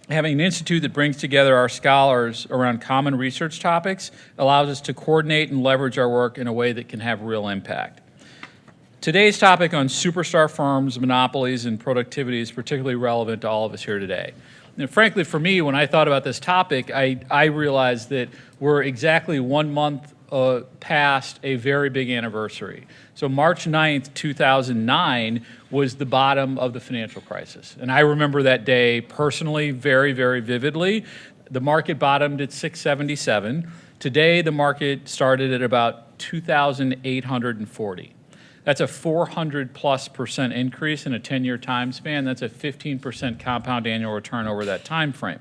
Having an institute that brings together our scholars around common research topics allows us to coordinate and leverage our work in a way that can have real impact. Today's topic on superstar firms, monopolies, and productivity is particularly relevant to all of us here today. And frankly, for me, when I thought about this topic, I realized that we're exactly 1 month past a very big anniversary. So March 9th, 2009 was the bottom of the financial crisis. And I remember that day personally very, very vividly. The market bottomed at 677. Today, the market started at about 2,840. That's a 400+% increase in a 10-year time span. That's a 15% compound annual return over that time frame.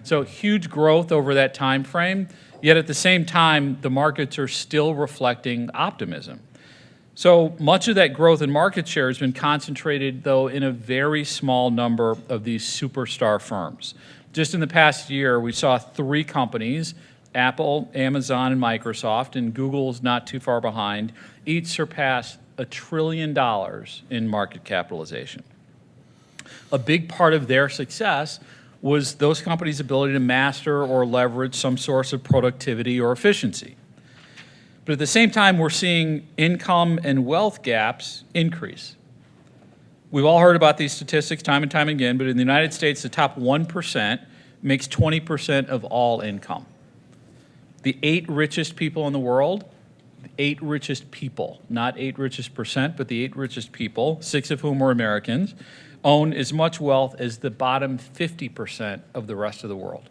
So huge growth over that time frame, yet at the same time, the markets are still reflecting optimism. So much of that growth in market share has been concentrated, though, in a very small number of these superstar firms. Just in the past year, we saw 3 companies, Apple, Amazon, and Microsoft, and Google's not too far behind, each surpass $1 trillion in market capitalization. A big part of their success was those companies' ability to master or leverage some source of productivity or efficiency. But at the same time, we're seeing income and wealth gaps increase. We've all heard about these statistics time and time again, but in the United States, the top 1% makes 20% of all income. The 8 richest people in the world, the 8 richest people, not 8 richest percent, but the 8 richest people, 6 of whom are Americans, own as much wealth as the bottom 50% of the rest of the world.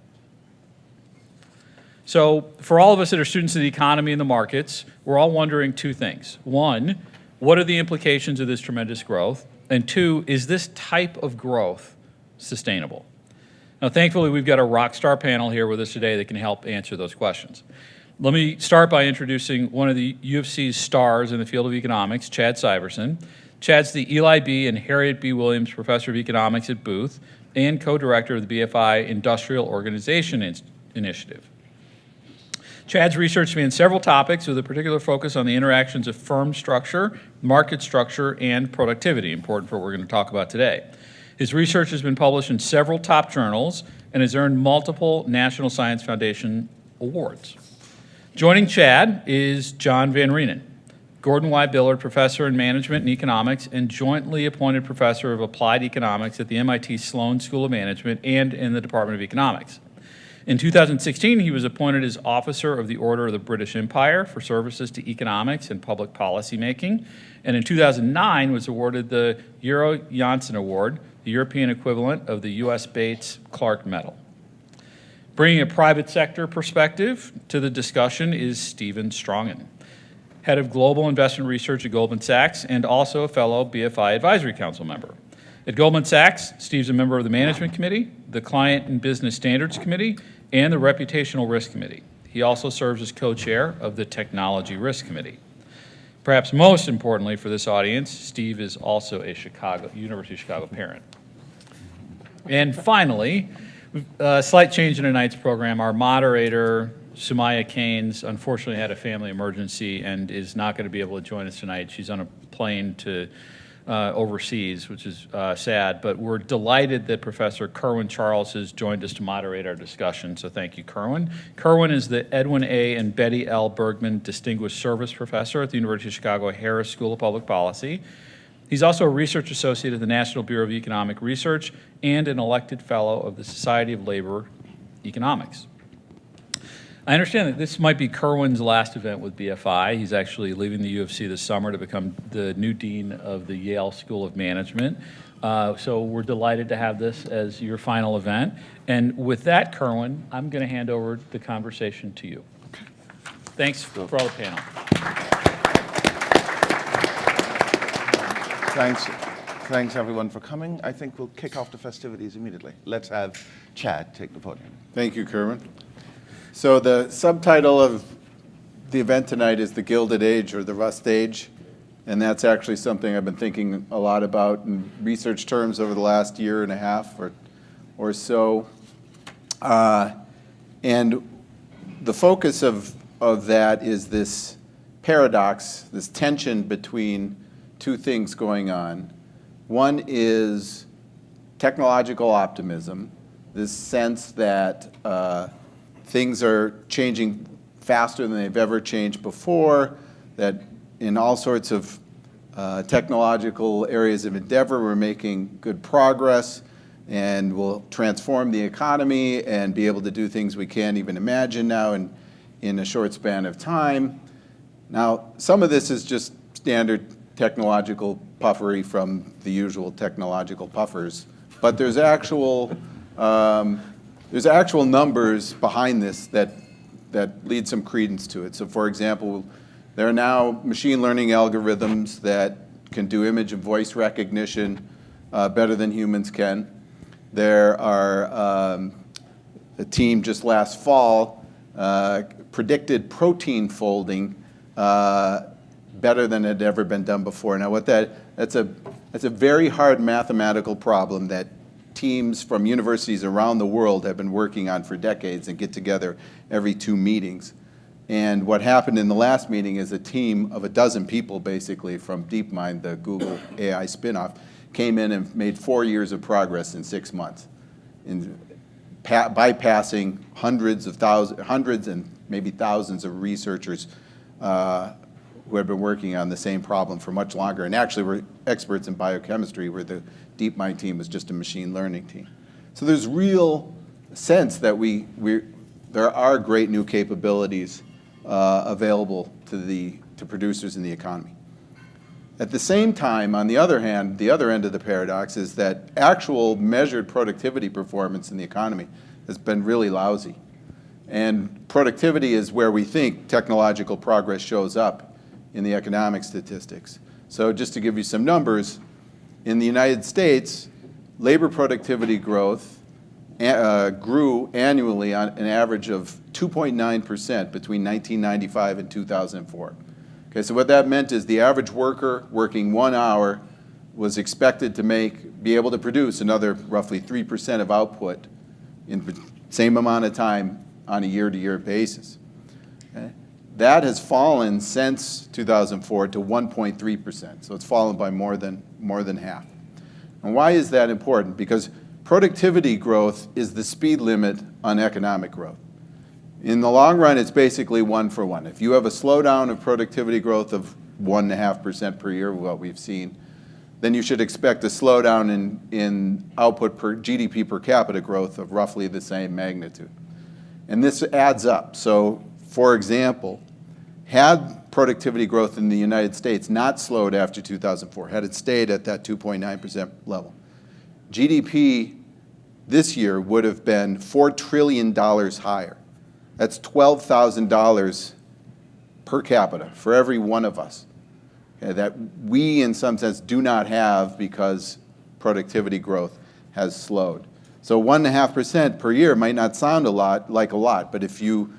So for all of us that are students of the economy and the markets, we're all wondering 2 things. 1, what are the implications of this tremendous growth? And 2, is this type of growth sustainable? Now, thankfully, we've got a rock star panel here with us today that can help answer those questions. Let me start by introducing one of the U of C's stars in the field of economics, Chad Syverson. Chad's the Eli B. and Harriet B. Williams Professor of Economics at Booth and co-director of the BFI Industrial Organization Initiative. Chad's research spans several topics with a particular focus on the interactions of firm structure, market structure, and productivity, important for what we're going to talk about today. His research has been published in several top journals and has earned multiple National Science Foundation awards. Joining Chad is John Van Reenen, Gordon Y. Billard Professor in Management and Economics and jointly appointed Professor of Applied Economics at the MIT Sloan School of Management and in the Department of Economics. In 2016, he was appointed as Officer of the Order of the British Empire for services to economics and public policy making, and in 2009 was awarded the Euro Janssen Award, the European equivalent of the U.S. Bates Clark Medal. Bringing a private sector perspective to the discussion is Stephen Strongen, Head of Global Investment Research at Goldman Sachs and also a fellow BFI Advisory Council member. At Goldman Sachs, Steve's a member of the Management Committee, the Client and Business Standards Committee, and the Reputational Risk Committee. He also serves as co-chair of the Technology Risk Committee. Perhaps most importantly for this audience, Steve is also a University of Chicago parent. And finally, a slight change in tonight's program. Our moderator, Sumaya Keynes, unfortunately had a family emergency and is not going to be able to join us tonight. She's on a plane to overseas, which is sad, but we're delighted that Professor Kerwin Charles has joined us to moderate our discussion, so thank you, Kerwin. Kerwin is the Edwin A. and Betty L. Bergman Distinguished Service Professor at the University of Chicago Harris School of Public Policy. He's also a research associate at the National Bureau of Economic Research and an elected fellow of the Society of Labor Economics. I understand that this might be Kerwin's last event with BFI. He's actually leaving the U of C this summer to become the new dean of the Yale School of Management. So we're delighted to have this as your final event. And with that, Kerwin, I'm going to hand over the conversation to you. Thanks for all the panel. Thanks everyone for coming. I think we'll kick off the festivities immediately. Let's have Chad take the podium. Thank you, Kerwin. So the subtitle of the event tonight is The Gilded Age, or the Rust Age, and that's actually something I've been thinking a lot about in research terms over the last year and a half or so. And the focus of that is this paradox, this tension between 2 things going on. One is technological optimism, this sense that things are changing faster than they've ever changed before, that in all sorts of technological areas of endeavor, we're making good progress and will transform the economy and be able to do things we can't even imagine now in a short span of time. Now, some of this is just standard technological puffery from the usual technological puffers, but there's actual numbers behind this that lead some credence to it. So for example, there are now machine learning algorithms that can do image and voice recognition better than humans can. There are a team just last fall predicted protein folding better than had ever been done before. Now, that's a very hard mathematical problem that teams from universities around the world have been working on for decades and get together every 2 meetings. And what happened in the last meeting is a team of a dozen people, basically, from DeepMind, the Google AI spinoff, came in and made 4 years of progress in 6 months, bypassing hundreds and maybe thousands of researchers who had been working on the same problem for much longer, and actually were experts in biochemistry, where the DeepMind team was just a machine learning team. So there's real sense that there are great new capabilities available to producers in the economy. At the same time, on the other hand, the other end of the paradox is that actual measured productivity performance in the economy has been really lousy. And productivity is where we think technological progress shows up in the economic statistics. So just to give you some numbers, in the United States, labor productivity growth grew annually on an average of 2.9% between 1995 and 2004. Okay, so what that meant is the average worker working 1 hour was expected to be able to produce another roughly 3% of output in the same amount of time on a year-to-year basis. Okay? That has fallen since 2004 to 1.3%, so it's fallen by more than half. And why is that important? Because productivity growth is the speed limit on economic growth. In the long run, it's basically 1 for 1. If you have a slowdown of productivity growth of 1.5% per year, what we've seen, then you should expect a slowdown in output per GDP per capita growth of roughly the same magnitude. And this adds up. So, for example, had productivity growth in the United States not slowed after 2004, had it stayed at that 2.9% level, GDP this year would have been $4 trillion higher. That's $12,000 per capita for every one of us, okay, that we, in some sense, do not have because productivity growth has slowed. So 1.5% per year might not sound like a lot, but if you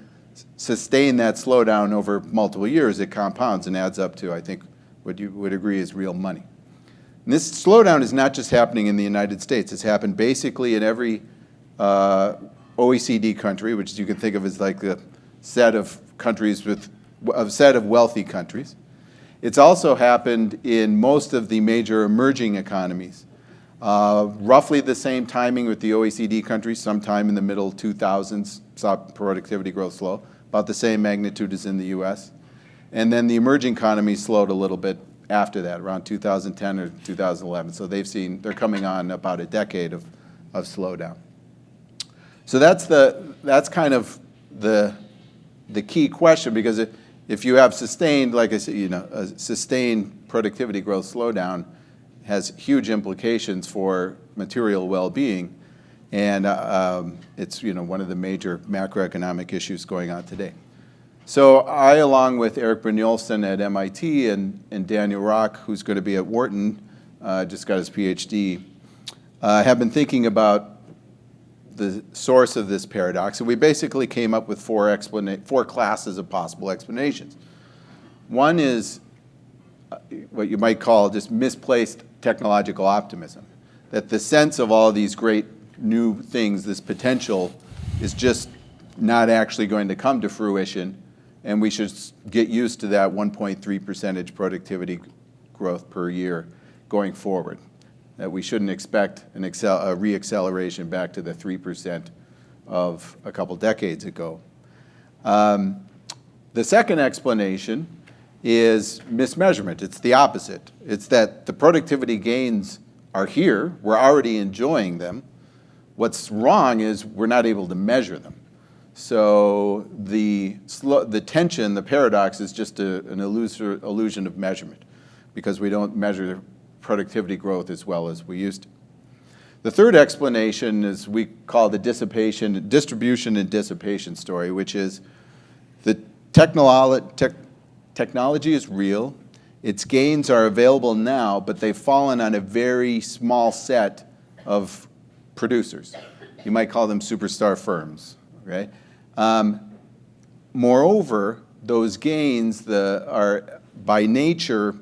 sustain that slowdown over multiple years, it compounds and adds up to, I think, what you would agree is real money. And this slowdown is not just happening in the United States. It's happened basically in every OECD country, which you can think of as like a set of countries with a set of wealthy countries. It's also happened in most of the major emerging economies. Roughly the same timing with the OECD countries, sometime in the middle 2000s, saw productivity growth slow, about the same magnitude as in the US. And then the emerging economies slowed a little bit after that, around 2010 or 2011. So they're coming on about a decade of slowdown. So that's kind of the key question, because if you have sustained, like I said, a sustained productivity growth slowdown has huge implications for material well-being, and it's one of the major macroeconomic issues going on today. So I, along with Eric Brynjolfsson at MIT and Daniel Rock, who's going to be at Wharton, just got his PhD, have been thinking about the source of this paradox, and we basically came up with four classes of possible explanations. One is what you might call just misplaced technological optimism, that the sense of all of these great new things, this potential, is just not actually going to come to fruition, and we should get used to that 1.3% productivity growth per year going forward. that we shouldn't expect a re-acceleration back to the 3% of a couple decades ago. The second explanation is mismeasurement. It's the opposite. It's that the productivity gains are here. We're already enjoying them. What's wrong is we're not able to measure them. So the tension, the paradox, is just an illusion of measurement because we don't measure productivity growth as well as we used to. The third explanation is we call the distribution and dissipation story, which is the technology is real. Its gains are available now, but they've fallen on a very small set of producers. You might call them superstar firms, right? Moreover, those gains are by nature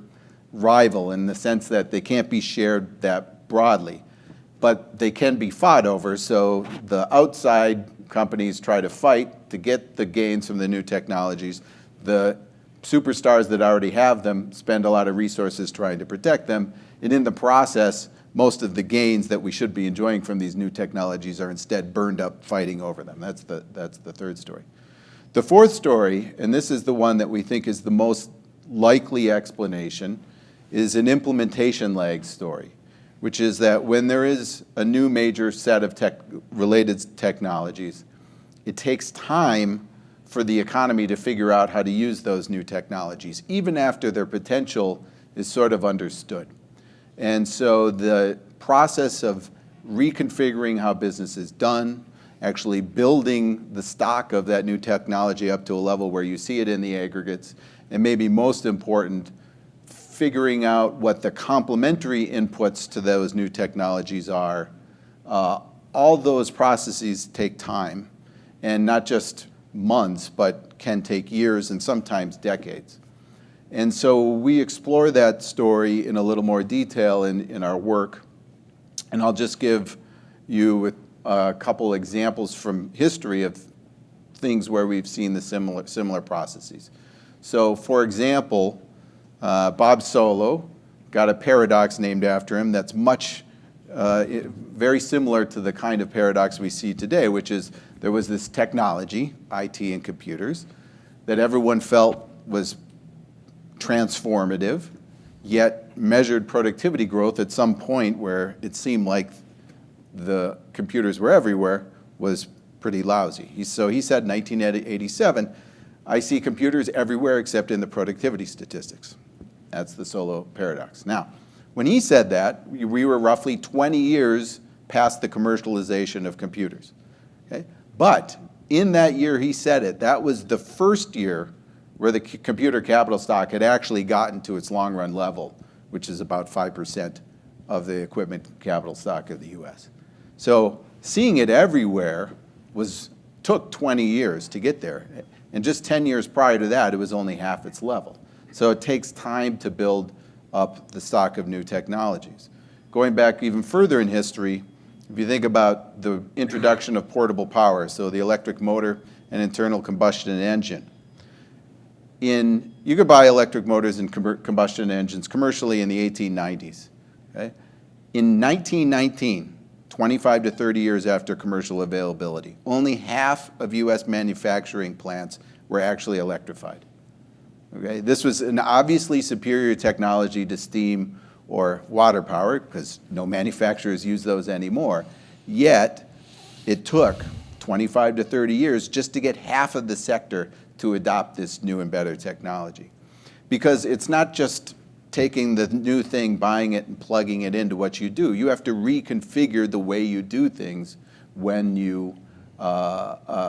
rival in the sense that they can't be shared that broadly, but they can be fought over. So the outside companies try to fight to get the gains from the new technologies. The superstars that already have them spend a lot of resources trying to protect them, and in the process, most of the gains that we should be enjoying from these new technologies are instead burned up fighting over them. That's the third story. The fourth story, and this is the one that we think is the most likely explanation, is an implementation lag story, which is that when there is a new major set of related technologies, it takes time for the economy to figure out how to use those new technologies, even after their potential is sort of understood. And so the process of reconfiguring how business is done, actually building the stock of that new technology up to a level where you see it in the aggregates, and maybe most important, figuring out what the complementary inputs to those new technologies are. All those processes take time, and not just months, but can take years and sometimes decades. And so we explore that story in a little more detail in our work. And I'll just give you a couple examples from history of things where we've seen the similar processes. So for example, Bob Solow got a paradox named after him that's very similar to the kind of paradox we see today, which is there was this technology, IT and computers, that everyone felt was transformative, yet measured productivity growth at some point where it seemed like the computers were everywhere was pretty lousy. So he said in 1987, I see computers everywhere except in the productivity statistics. That's the Solow paradox. Now, when he said that, we were roughly 20 years past the commercialization of computers. Okay? But in that year he said it, that was the first year where the computer capital stock had actually gotten to its long-run level, which is about 5% of the equipment capital stock of the US. So seeing it everywhere took 20 years to get there. And just 10 years prior to that, it was only half its level. So it takes time to build up the stock of new technologies. Going back even further in history, if you think about the introduction of portable power, so the electric motor and internal combustion engine. You could buy electric motors and combustion engines commercially in the 1890s. Okay? In 1919, 25 to 30 years after commercial availability, only half of US manufacturing plants were actually electrified. Okay? This was an obviously superior technology to steam or water power, because no manufacturers use those anymore. Yet, it took 25 to 30 years just to get half of the sector to adopt this new and better technology. Because it's not just taking the new thing, buying it, and plugging it into what you do. You have to reconfigure the way you do things when you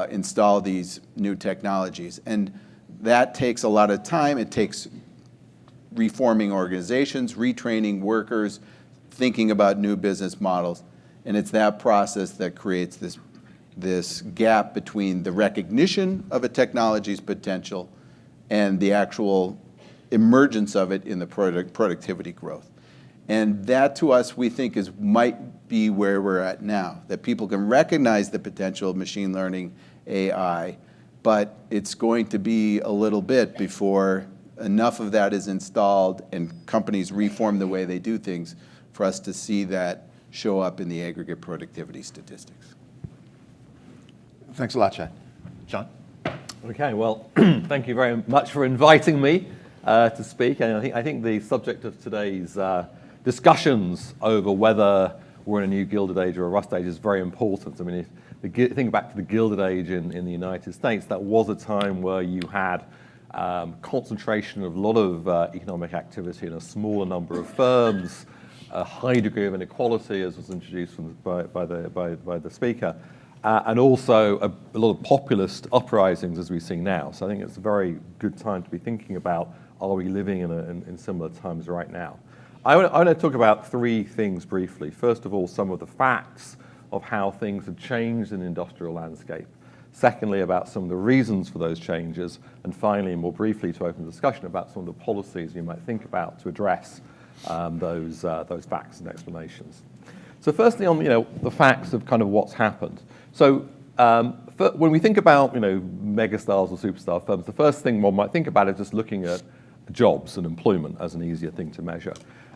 install these new technologies. And that takes a lot of time. It takes reforming organizations, retraining workers, thinking about new business models. And it's that process that creates this gap between the recognition of a technology's potential and the actual emergence of it in the productivity growth. And that, to us, we think might be where we're at now, that people can recognize the potential of machine learning, AI, but it's going to be a little bit before enough of that is installed and companies reform the way they do things for us to see that show up in the aggregate productivity statistics. Thanks a lot, Chad. John? Okay, well, thank you very much for inviting me to speak. And I think the subject of today's discussions over whether we're in a new Gilded Age or a Rust Age is very important. I mean, if you think back to the Gilded Age in the United States, that was a time where you had concentration of a lot of economic activity in a smaller number of firms, a high degree of inequality, as was introduced by the speaker, and also a lot of populist uprisings as we see now. So I think it's a very good time to be thinking about, are we living in similar times right now? I want to talk about three things briefly. First of all, some of the facts of how things have changed in the industrial landscape. Secondly, about some of the reasons for those changes. And finally, more briefly, to open the discussion about some of the policies you might think about to address those facts and explanations. So firstly, on the facts of kind of what's happened. So when we think about megastars or superstar firms, the first thing one might think about is just looking at jobs and employment as an easier thing to measure.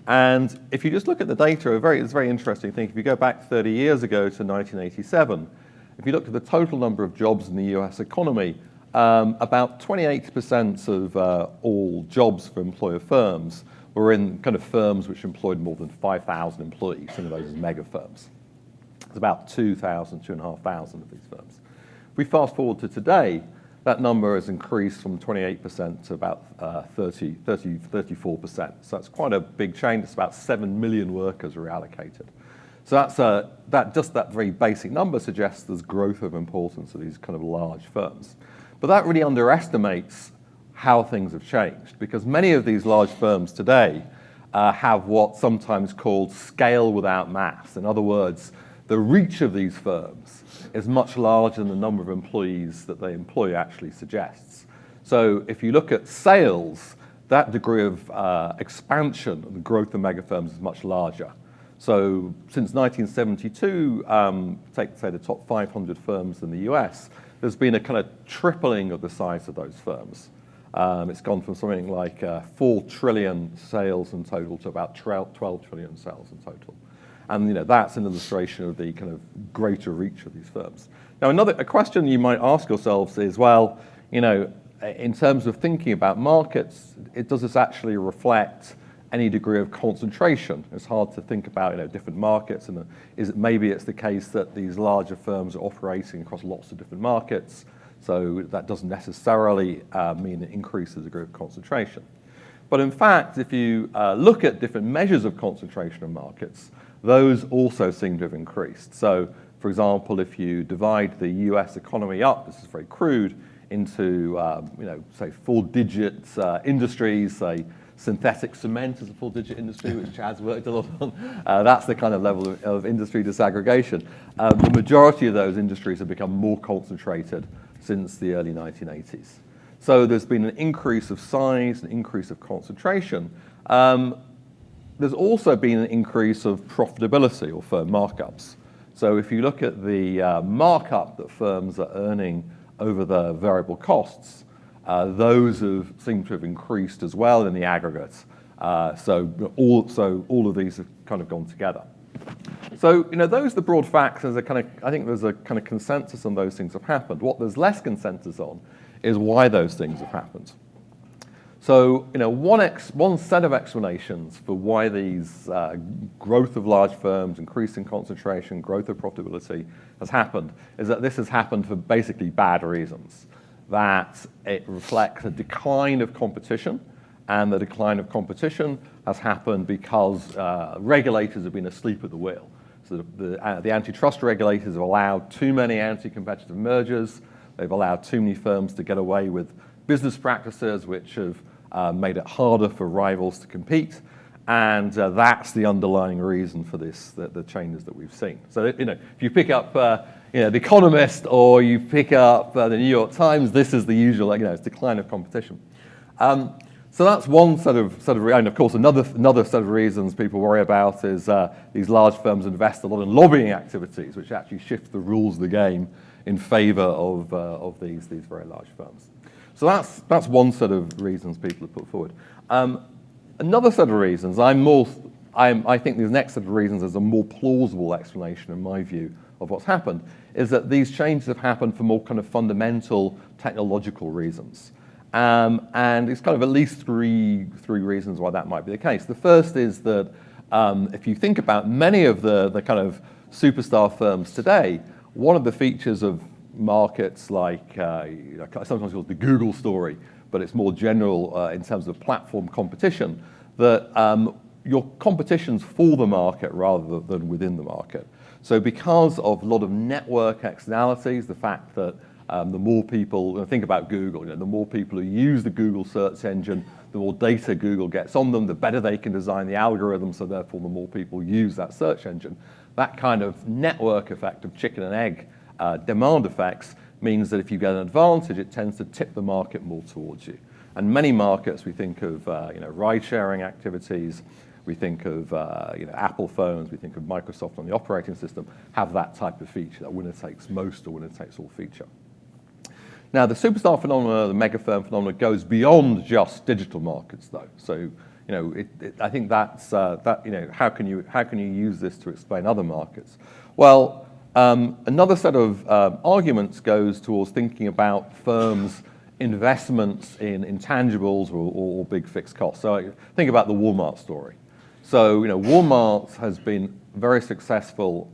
And if you just look at the data, it's a very interesting thing. If you go back 30 years ago to 1987, if you looked at the total number of jobs in the US economy, about 28% of all jobs for employer firms were in kind of firms which employed more than 5,000 employees, some of those as mega firms. It's about 2,500 of these firms. If we fast forward to today, that number has increased from 28% to about 34%. So that's quite a big change. It's about 7 million workers are reallocated. So that very basic number suggests there's growth of importance of these kind of large firms. But that really underestimates how things have changed, because many of these large firms today have what's sometimes called scale without mass. In other words, the reach of these firms is much larger than the number of employees that they employ actually suggests. So if you look at sales, that degree of expansion and growth of mega firms is much larger. So since 1972, take say the top 500 firms in the US, there's been a kind of tripling of the size of those firms. It's gone from something like 4 trillion sales in total to about 12 trillion sales in total. And that's an illustration of the kind of greater reach of these firms. Now, a question you might ask yourselves is, well, in terms of thinking about markets, does this actually reflect any degree of concentration? It's hard to think about different markets, and maybe it's the case that these larger firms are operating across lots of different markets, so that doesn't necessarily mean an increase in the degree of concentration. But in fact, if you look at different measures of concentration in markets, those also seem to have increased. So, for example, if you divide the US economy up, this is very crude, into say 4-digit industries, say synthetic cement is a 4-digit industry, which Chad's worked a lot on. That's the kind of level of industry disaggregation. The majority of those industries have become more concentrated since the early 1980s. So there's been an increase of size, an increase of concentration. There's also been an increase of profitability or firm markups. So if you look at the markup that firms are earning over the variable costs, those seem to have increased as well in the aggregate. So all of these have kind of gone together. So those are the broad facts. I think there's a kind of consensus on those things have happened. What there's less consensus on is why those things have happened. So one set of explanations for why these growth of large firms, increasing concentration, growth of profitability has happened is that this has happened for basically bad reasons. That it reflects a decline of competition, and the decline of competition has happened because regulators have been asleep at the wheel. So the antitrust regulators have allowed too many anti-competitive mergers. They've allowed too many firms to get away with business practices which have made it harder for rivals to compete, and that's the underlying reason for this, the changes that we've seen. So if you pick up The Economist or you pick up the New York Times, this is the usual, it's decline of competition. So that's one set of, and of course another set of reasons people worry about is these large firms invest a lot in lobbying activities, which actually shift the rules of the game in favor of these very large firms. So that's one set of reasons people have put forward. Another set of reasons, I'm I think the next set of reasons is a more plausible explanation, in my view, of what's happened, is that these changes have happened for more kind of fundamental technological reasons. And it's kind of at least three reasons why that might be the case. The first is that if you think about many of the kind of superstar firms today, one of the features of markets like, sometimes called the Google story, but it's more general in terms of platform competition, that your competition's for the market rather than within the market. So because of a lot of network externalities, the fact that the more people, think about Google, the more people who use the Google search engine, the more data Google gets on them, the better they can design the algorithm, so therefore the more people use that search engine. That kind of network effect of chicken and egg demand effects means that if you get an advantage, it tends to tip the market more towards you. And many markets, we think of ride-sharing activities, we think of Apple phones, we think of Microsoft on the operating system, have that type of feature, that winner takes most or winner takes all feature. Now, the superstar phenomena, the mega firm phenomena, goes beyond just digital markets, though. So, I think that's how can you use this to explain other markets? Well, another set of arguments goes towards thinking about firms' investments in intangibles or big fixed costs. So, think about the Walmart story. So, Walmart has been very successful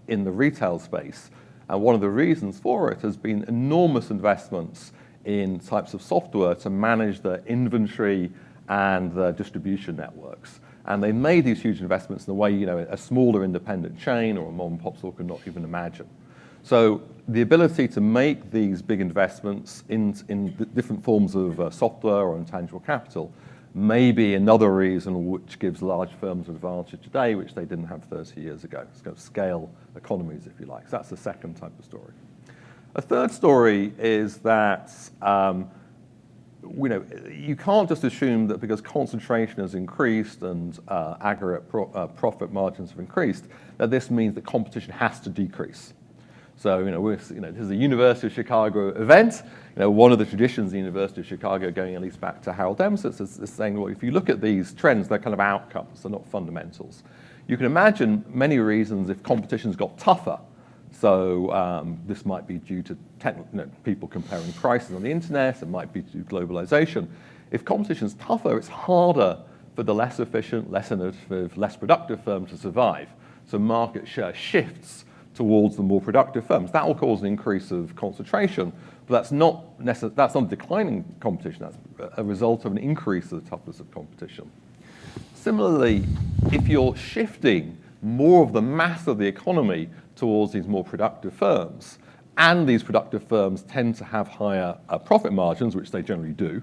in the retail space. And one of the reasons for it has been enormous investments in types of software to manage the inventory and the distribution networks. And they made these huge investments in a way, a smaller independent chain or a mom and pop store could not even imagine. So the ability to make these big investments in different forms of software or intangible capital may be another reason which gives large firms an advantage today, which they didn't have 30 years ago. It's kind of scale economies, if you like. So that's the second type of story. A third story is that you can't just assume that because concentration has increased and aggregate profit margins have increased, that this means that competition has to decrease. So, this is a University of Chicago event. One of the traditions of the University of Chicago, going at least back to Harold Demsetz, is saying, well, if you look at these trends, they're kind of outcomes, they're not fundamentals. You can imagine many reasons if competition's got tougher. So this might be due to people comparing prices on the internet, it might be due to globalization. If competition's tougher, it's harder for the less efficient, less innovative, less productive firms to survive. So market share shifts towards the more productive firms. That will cause an increase of concentration, but that's not a declining competition. That's a result of an increase of the toughness of competition. Similarly, if you're shifting more of the mass of the economy towards these more productive firms, and these productive firms tend to have higher profit margins, which they generally do,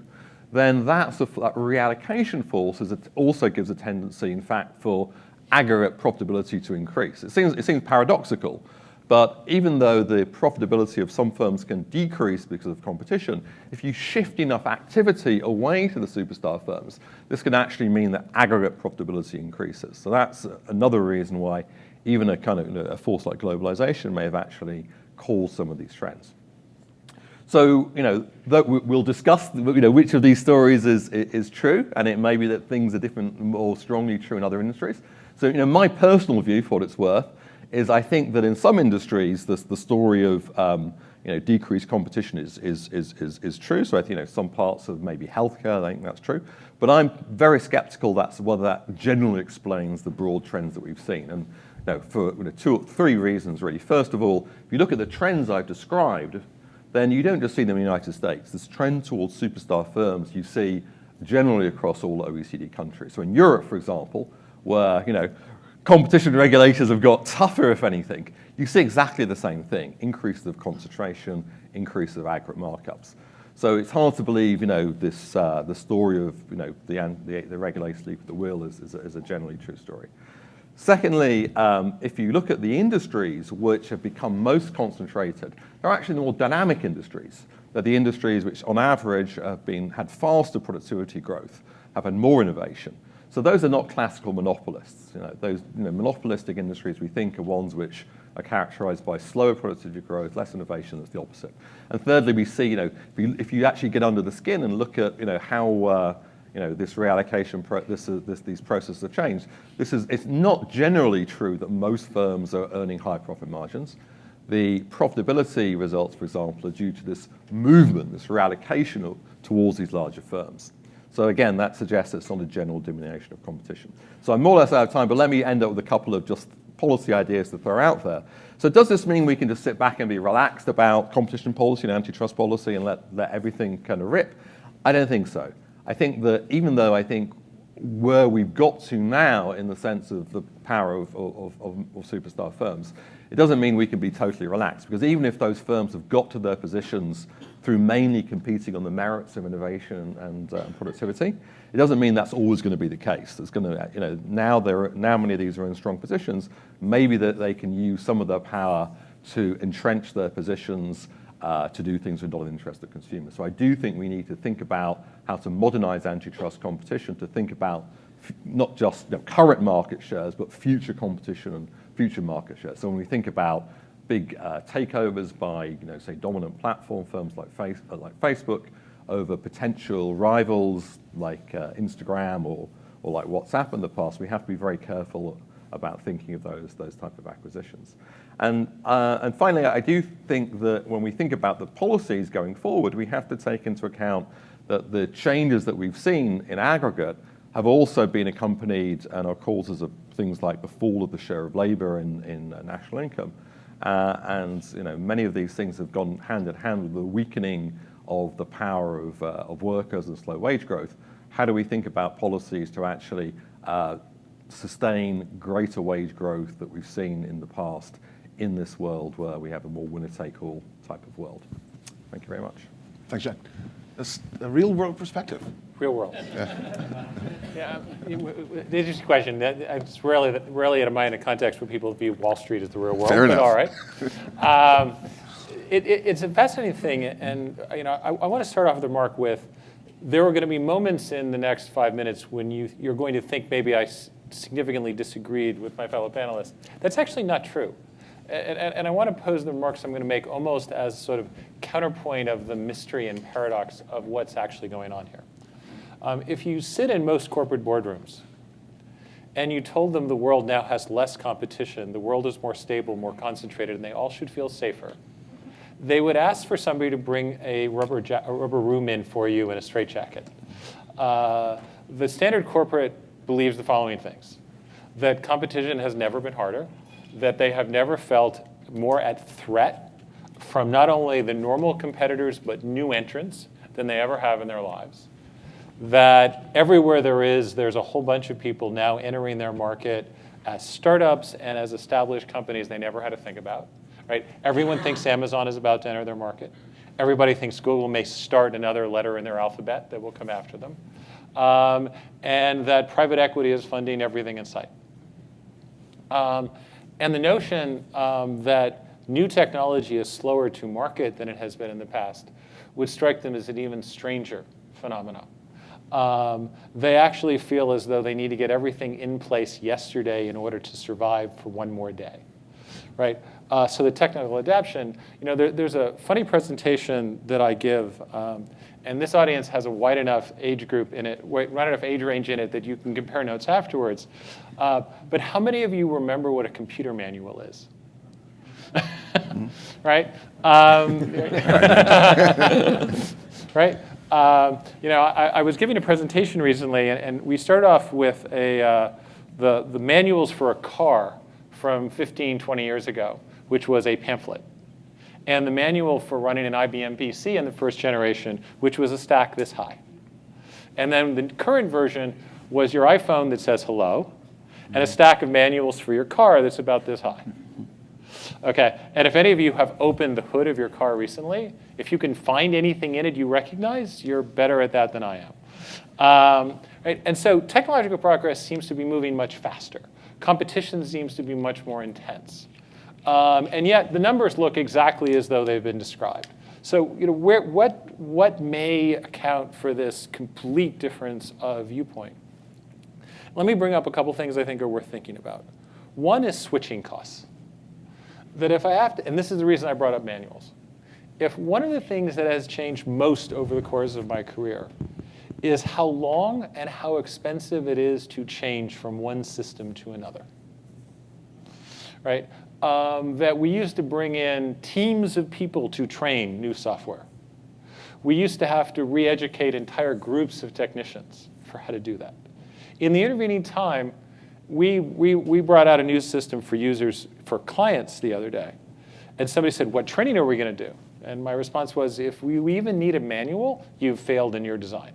then that reallocation force also gives a tendency, in fact, for aggregate profitability to increase. It seems paradoxical, but even though the profitability of some firms can decrease because of competition, if you shift enough activity away to the superstar firms, this can actually mean that aggregate profitability increases. So that's another reason why even a kind of a force like globalization may have actually caused some of these trends. So, we'll discuss, which of these stories is true, and it may be that things are different, more strongly true in other industries. So, my personal view, for what it's worth, is I think that in some industries, the story of decreased competition is true. So I think some parts of maybe healthcare, I think that's true. But I'm very skeptical whether that generally explains the broad trends that we've seen. And for 2 or 3 reasons, really. First of all, if you look at the trends I've described, then you don't just see them in the United States. This trend towards superstar firms you see generally across all OECD countries. So in Europe, for example, where competition regulators have got tougher, if anything, you see exactly the same thing: increase of concentration, increase of aggregate markups. So it's hard to believe, the story of the regulators leave the wheel is a generally true story. Secondly, if you look at the industries which have become most concentrated, they're actually the more dynamic industries. They're the industries which, on average, have had faster productivity growth, have had more innovation. So those are not classical monopolists. Those monopolistic industries we think are ones which are characterized by slower productivity growth, less innovation. That's the opposite. And thirdly, we see if you actually get under the skin and look at how this reallocation, these processes have changed. It's not generally true that most firms are earning high profit margins. The profitability results, for example, are due to this movement, this reallocation towards these larger firms. So again, that suggests it's not a general diminution of competition. So I'm more or less out of time, but let me end up with a couple of just policy ideas to throw out there. So does this mean we can just sit back and be relaxed about competition policy and antitrust policy and let everything kind of rip? I don't think so. I think that even though I think where we've got to now in the sense of the power of superstar firms, it doesn't mean we can be totally relaxed, because even if those firms have got to their positions through mainly competing on the merits of innovation and productivity, it doesn't mean that's always going to be the case. There's going to, now many of these are in strong positions, maybe that they can use some of their power to entrench their positions, to do things that are not in the interest of consumers. So I do think we need to think about how to modernize antitrust competition, to think about not just current market shares, but future competition and future market shares. So when we think about big takeovers by, say, dominant platform firms like Facebook over potential rivals like Instagram or like WhatsApp in the past, we have to be very careful about thinking of those type of acquisitions. And finally, I do think that when we think about the policies going forward, we have to take into account that the changes that we've seen in aggregate have also been accompanied and are causes of things like the fall of the share of labor in national income. And many of these things have gone hand in hand with the weakening of the power of workers and slow wage growth. How do we think about policies to actually sustain greater wage growth that we've seen in the past in this world where we have a more winner-take-all type of world? Thank you very much. Thanks, Jack. That's a real-world perspective. Real world. Yeah, the interesting question. It's rarely am I in a context where people view Wall Street as the real world. Fair enough. But all right. It's a fascinating thing, and I want to start off the remark with, there are going to be moments in the next 5 minutes when you're going to think maybe I significantly disagreed with my fellow panelists. That's actually not true. And I want to pose the remarks I'm going to make almost as sort of counterpoint of the mystery and paradox of what's actually going on here. If you sit in most corporate boardrooms and you told them the world now has less competition, the world is more stable, more concentrated, and they all should feel safer, they would ask for somebody to bring a rubber room in for you in a straitjacket. The standard corporate believes the following things: that competition has never been harder, that they have never felt more at threat from not only the normal competitors but new entrants than they ever have in their lives, that everywhere there's a whole bunch of people now entering their market as startups and as established companies they never had to think about. Right? Everyone thinks Amazon is about to enter their market. Everybody thinks Google may start another letter in their alphabet that will come after them. And that private equity is funding everything in sight. And the notion that new technology is slower to market than it has been in the past would strike them as an even stranger phenomenon. They actually feel as though they need to get everything in place yesterday in order to survive for one more day. Right? So the technical adaptation, there's a funny presentation that I give, and this audience has a wide enough age group in it, wide enough age range in it that you can compare notes afterwards. But how many of you remember what a computer manual is? Right? Right? I was giving a presentation recently, and we started off with the manuals for a car from 15, 20 years ago, which was a pamphlet. And the manual for running an IBM PC in the first generation, which was a stack this high. And then the current version was your iPhone that says hello, and a stack of manuals for your car that's about this high. Okay, and if any of you have opened the hood of your car recently, if you can find anything in it you recognize, you're better at that than I am. Right? And so technological progress seems to be moving much faster. Competition seems to be much more intense. And yet the numbers look exactly as though they've been described. So what may account for this complete difference of viewpoint? Let me bring up a couple things I think are worth thinking about. One is switching costs. That if I have to, and this is the reason I brought up manuals, if one of the things that has changed most over the course of my career is how long and how expensive it is to change from one system to another. Right? That we used to bring in teams of people to train new software. We used to have to re-educate entire groups of technicians for how to do that. In the intervening time, we brought out a new system for users, for clients the other day. And somebody said, what training are we going to do? And my response was, if we even need a manual, you've failed in your design.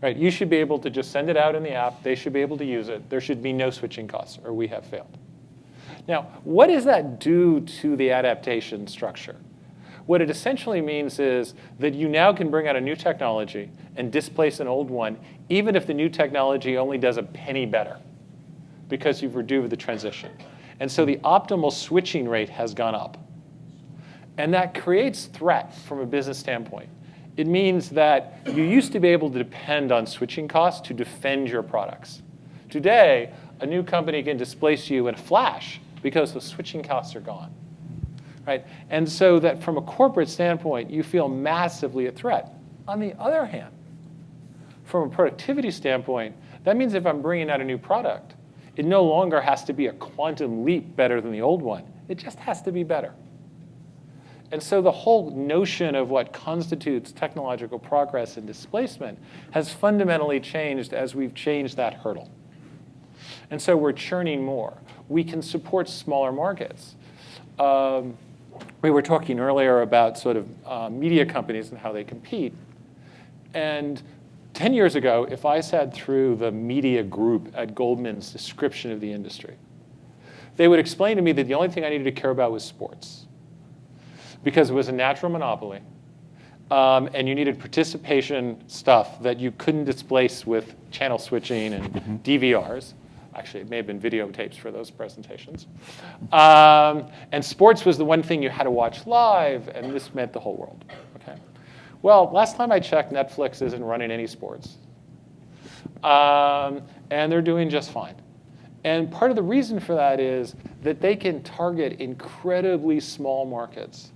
Right? You should be able to just send it out in the app. They should be able to use it. There should be no switching costs, or we have failed. Now, what does that do to the adaptation structure? What it essentially means is that you now can bring out a new technology and displace an old one, even if the new technology only does a penny better, because you've reduced the transition. And so the optimal switching rate has gone up. And that creates threat from a business standpoint. It means that you used to be able to depend on switching costs to defend your products. Today, a new company can displace you in a flash because the switching costs are gone. Right? And so that from a corporate standpoint, you feel massively a threat. On the other hand, from a productivity standpoint, that means if I'm bringing out a new product, it no longer has to be a quantum leap better than the old one. It just has to be better. And so the whole notion of what constitutes technological progress and displacement has fundamentally changed as we've changed that hurdle. And so we're churning more. We can support smaller markets. We were talking earlier about sort of media companies and how they compete. And 10 years ago, if I sat through the media group at Goldman's description of the industry, they would explain to me that the only thing I needed to care about was sports, because it was a natural monopoly, and you needed participation stuff that you couldn't displace with channel switching and DVRs. Actually, it may have been videotapes for those presentations. And sports was the one thing you had to watch live, and this meant the whole world. Okay. Well, last time I checked, Netflix isn't running any sports. And they're doing just fine. And part of the reason for that is that they can target incredibly small markets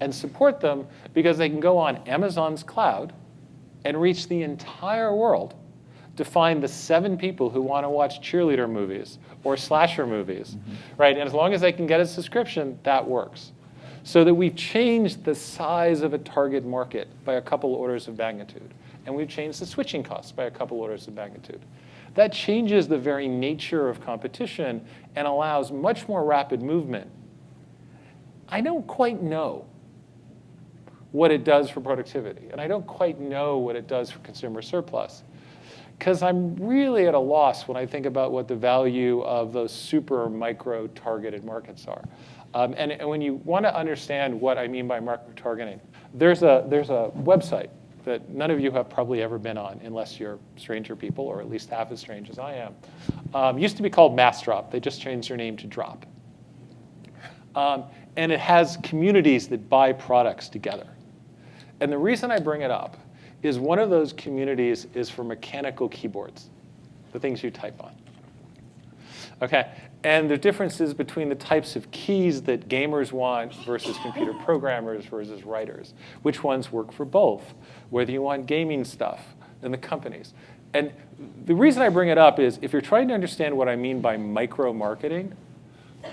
and support them because they can go on Amazon's cloud and reach the entire world to find the 7 people who want to watch cheerleader movies or slasher movies, right? And as long as they can get a subscription, that works. So that we've changed the size of a target market by a couple orders of magnitude. And we've changed the switching costs by a couple orders of magnitude. That changes the very nature of competition and allows much more rapid movement. I don't quite know what it does for productivity. And I don't quite know what it does for consumer surplus. Because I'm really at a loss when I think about what the value of those super micro targeted markets are. And when you want to understand what I mean by micro targeting, there's a website that none of you have probably ever been on, unless you're stranger people, or at least half as strange as I am. Used to be called Massdrop. They just changed their name to Drop. And it has communities that buy products together. And the reason I bring it up is one of those communities is for mechanical keyboards, the things you type on. Okay, and the differences between the types of keys that gamers want versus computer programmers versus writers. Which ones work for both? Whether you want gaming stuff and the companies. And the reason I bring it up is if you're trying to understand what I mean by micro-marketing,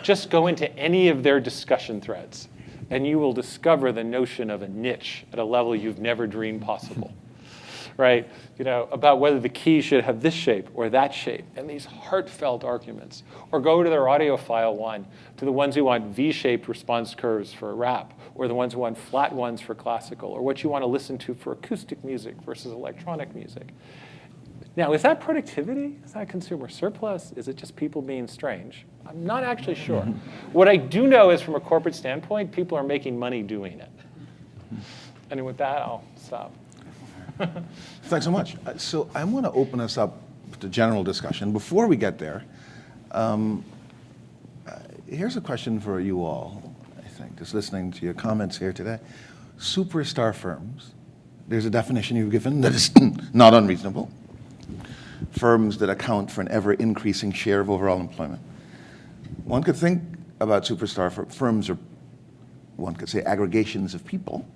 just go into any of their discussion threads, and you will discover the notion of a niche at a level you've never dreamed possible. Right? You know, about whether the key should have this shape or that shape, and these heartfelt arguments. Or go to their audiophile one, to the ones who want V-shaped response curves for rap, or the ones who want flat ones for classical, or what you want to listen to for acoustic music versus electronic music. Now, is that productivity? Is that consumer surplus? Is it just people being strange? I'm not actually sure. What I do know is from a corporate standpoint, people are making money doing it. And with that, I'll stop. Thanks so much. So I want to open us up to general discussion. Before we get there, here's a question for you all, I think, just listening to your comments here today. Superstar firms, there's a definition you've given that is not unreasonable. Firms that account for an ever-increasing share of overall employment. One could think about superstar firms, or one could say aggregations of people.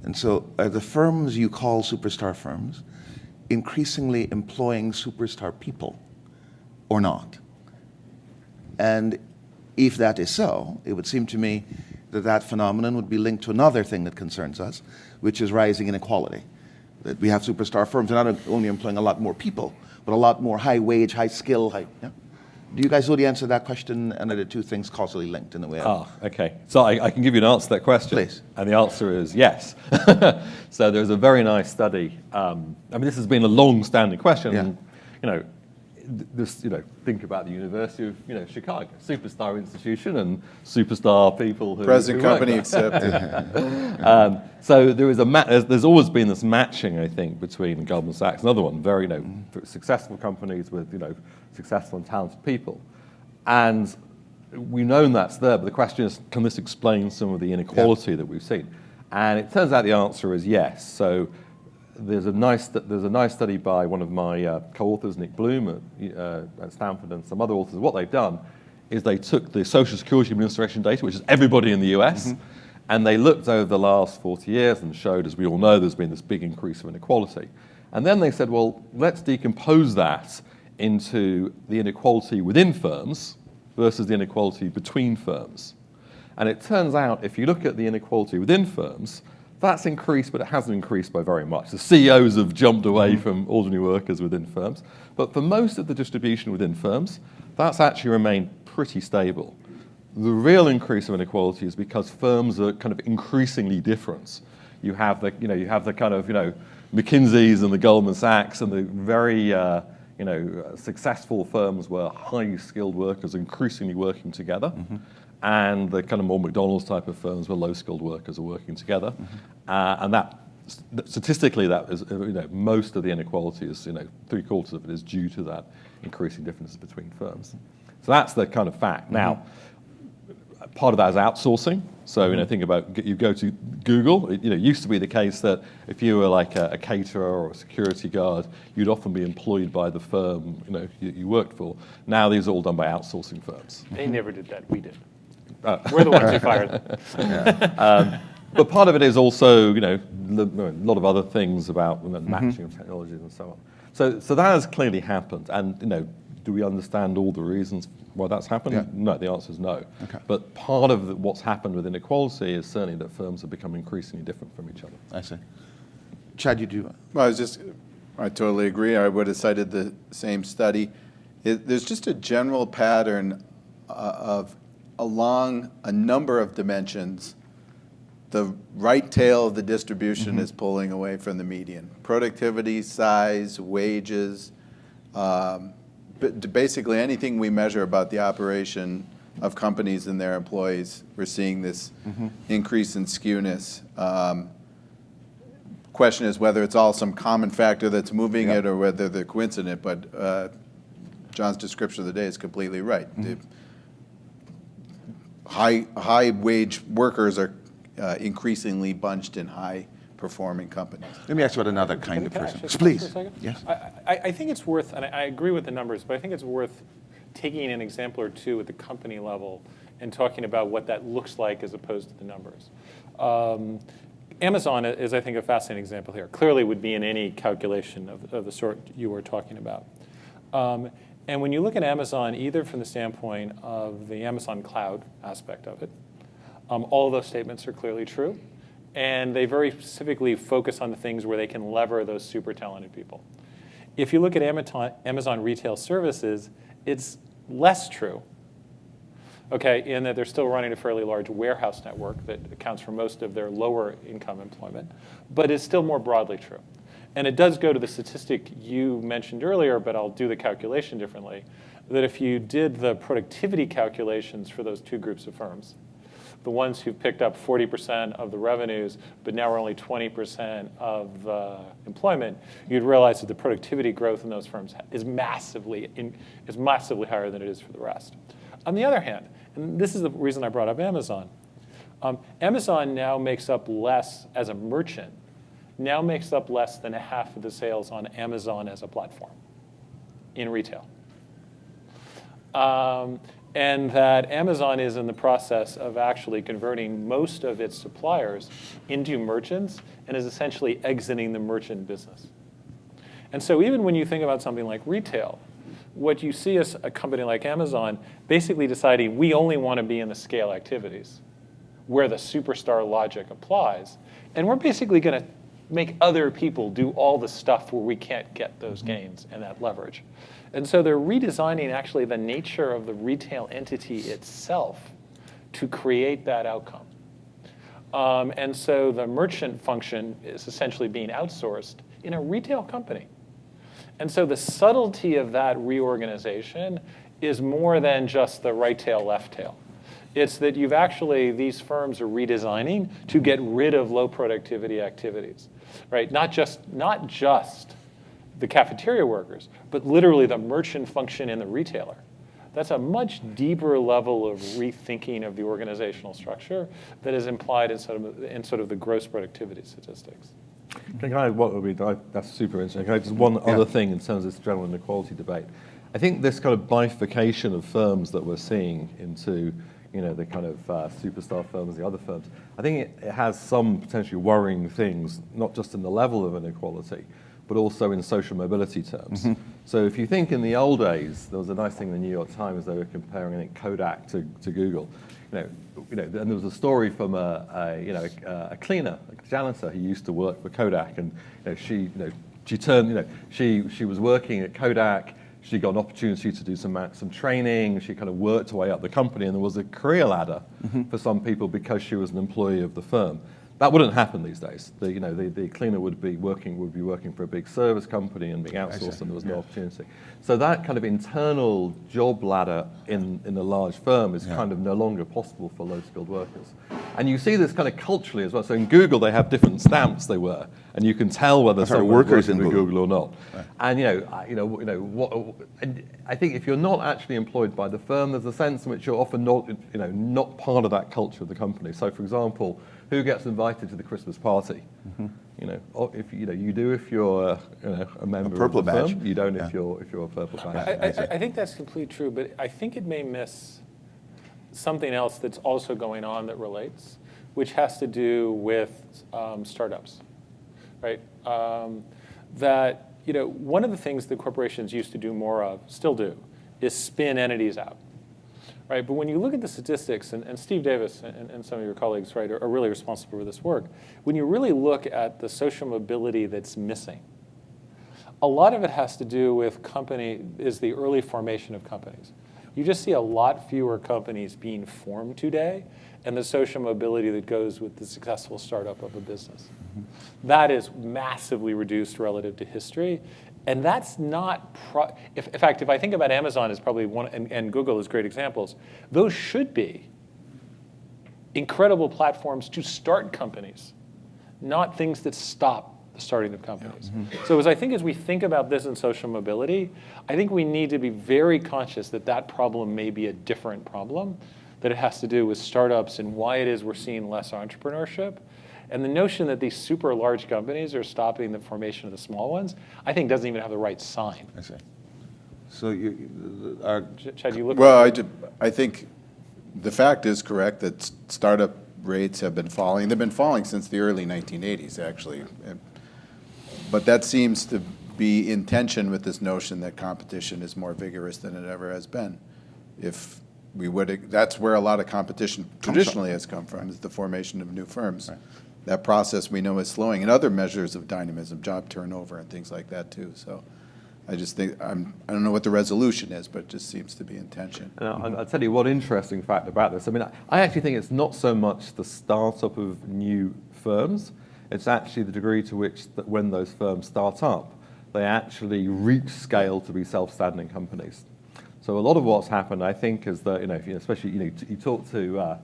And so are the firms you call superstar firms increasingly employing superstar people or not? And if that is so, it would seem to me that that phenomenon would be linked to another thing that concerns us, which is rising inequality. That we have superstar firms not only employing a lot more people, but a lot more high wage, high skill, yeah? Do you guys know the answer to that question, and are the two things causally linked in the way? Okay. So I can give you an answer to that question. Please. And the answer is yes. So there's a very nice study. I mean, this has been a long-standing question. Yeah. You know, think about the University of Chicago, superstar institution and superstar people who Present who work company there. accepted. So there is there's always been this matching, I think, between Goldman Sachs and another one, very successful companies with successful and talented people, and we've known that's there. But the question is, can this explain some of the inequality that we've seen? And it turns out the answer is yes. So there's a nice study by one of my co-authors, Nick Bloom at Stanford, and some other authors. What they've done is they took the Social Security Administration data, which is everybody in the US, and they looked over the last 40 years and showed, as we all know, there's been this big increase of inequality. And then they said, well, let's decompose that into the inequality within firms versus the inequality between firms. And it turns out, if you look at the inequality within firms, that's increased, but it hasn't increased by very much. The CEOs have jumped away from ordinary workers within firms. But for most of the distribution within firms, that's actually remained pretty stable. The real increase of inequality is because firms are kind of increasingly different. You have the kind of McKinsey's and the Goldman Sachs and the very successful firms where highly skilled workers are increasingly working together. And the kind of more McDonald's type of firms where low-skilled workers are working together. And that, statistically, that is, most of the inequality is, 3/4 of it is due to that increasing differences between firms. So that's the kind of fact. Now, part of that is outsourcing. So, think about, you go to Google, it used to be the case that if you were like a caterer or a security guard, you'd often be employed by the firm, you worked for. Now these are all done by outsourcing firms. They never did that. We did. We're the ones who fired them. But part of it is also, a lot of other things about matching of technologies and so on. So that has clearly happened. And, do we understand all the reasons why that's happened? Yeah. No, the answer is no. Okay. But part of what's happened with inequality is certainly that firms have become increasingly different from each other. I see. Chad, you do? Well, I totally agree. I would have cited the same study. There's just a general pattern of along a number of dimensions, the right tail of the distribution is pulling away from the median. Productivity, size, wages, basically anything we measure about the operation of companies and their employees, we're seeing this increase in skewness. Question is whether it's all some common factor that's moving it or whether they're coincident, but John's description of the day is completely right. High wage workers are increasingly bunched in high performing companies. Let me ask you about another kind of Can I person. ask you a Please. question for a second? Yes. I think it's worth, and I agree with the numbers, but I think it's worth taking an example or two at the company level and talking about what that looks like as opposed to the numbers. Amazon is, I think, a fascinating example here. Clearly would be in any calculation of the sort you were talking about. And when you look at Amazon, either from the standpoint of the Amazon cloud aspect of it, all of those statements are clearly true. And they very specifically focus on the things where they can lever those super talented people. If you look at Amazon Retail Services, it's less true, okay, in that they're still running a fairly large warehouse network that accounts for most of their lower income employment, but is still more broadly true. And it does go to the statistic you mentioned earlier, but I'll do the calculation differently, that if you did the productivity calculations for those two groups of firms, the ones who picked up 40% of the revenues, but now are only 20% of employment, you'd realize that the productivity growth in those firms is massively higher than it is for the rest. On the other hand, and this is the reason I brought up Amazon, Amazon now makes up less as a merchant, now makes up less than half of the sales on Amazon as a platform in retail. And that Amazon is in the process of actually converting most of its suppliers into merchants and is essentially exiting the merchant business. And so even when you think about something like retail, what you see is a company like Amazon basically deciding we only want to be in the scale activities where the superstar logic applies. And we're basically going to make other people do all the stuff where we can't get those gains and that leverage. And so they're redesigning actually the nature of the retail entity itself to create that outcome. And so the merchant function is essentially being outsourced in a retail company. And so the subtlety of that reorganization is more than just the right tail, left tail. It's that you've actually, these firms are redesigning to get rid of low productivity activities, right? Not just the cafeteria workers, but literally the merchant function in the retailer. That's a much deeper level of rethinking of the organizational structure that is implied in sort of the gross productivity statistics. Can I, that's super interesting. Can I just one other thing in terms of this general inequality debate? I think this kind of bifurcation of firms that we're seeing into, the kind of superstar firms, the other firms, I think it has some potentially worrying things, not just in the level of inequality, but also in social mobility terms. So if you think in the old days, there was a nice thing in the New York Times, they were comparing, I think, Kodak to Google. And there was a story from a cleaner, a janitor who used to work for Kodak, and she was working at Kodak. She got an opportunity to do some training. She kind of worked her way up the company, and there was a career ladder for some people because she was an employee of the firm. That wouldn't happen these days. The cleaner would be working for a big service company and being outsourced, and there was no opportunity. So that kind of internal job ladder in a large firm is kind of no longer possible for low-skilled workers. And you see this kind of culturally as well. So in Google, they have different stamps they wear, and you can tell whether someone's working for Google or not. Right. And I think if you're not actually employed by the firm, there's a sense in which you're often not part of that culture of the company. So, for example, who gets invited to the Christmas party? If you do if you're a member of the firm. You don't if you're a purple badge. I think that's completely true, but I think it may miss something else that's also going on that relates, which has to do with startups, right? One of the things that corporations used to do more of, still do, is spin entities out. Right, but when you look at the statistics, and Steve Davis and some of your colleagues, right, are really responsible for this work, when you really look at the social mobility that's missing, a lot of it has to do with the early formation of companies. You just see a lot fewer companies being formed today, and the social mobility that goes with the successful startup of a business. That is massively reduced relative to history. And that's not, in fact, if I think about Amazon as probably one, and Google as great examples, those should be incredible platforms to start companies, not things that stop the starting of companies. So as we think about this in social mobility, I think we need to be very conscious that that problem may be a different problem, that it has to do with startups and why it is we're seeing less entrepreneurship. And the notion that these super large companies are stopping the formation of the small ones, I think doesn't even have the right sign. I see. So Chad, you look. Well, I think the fact is correct that startup rates have been falling. They've been falling since the early 1980s, actually. But that seems to be in tension with this notion that competition is more vigorous than it ever has been. That's where a lot of competition traditionally has come from, is the formation of new firms. Right. That process we know is slowing, and other measures of dynamism, job turnover, and things like that too. So I just think, I don't know what the resolution is, but it just seems to be in tension. I'll tell you one interesting fact about this. I mean, I actually think it's not so much the startup of new firms, it's actually the degree to which that when those firms start up, they actually reach scale to be self-standing companies. So a lot of what's happened, I think, is that, especially, you talk to,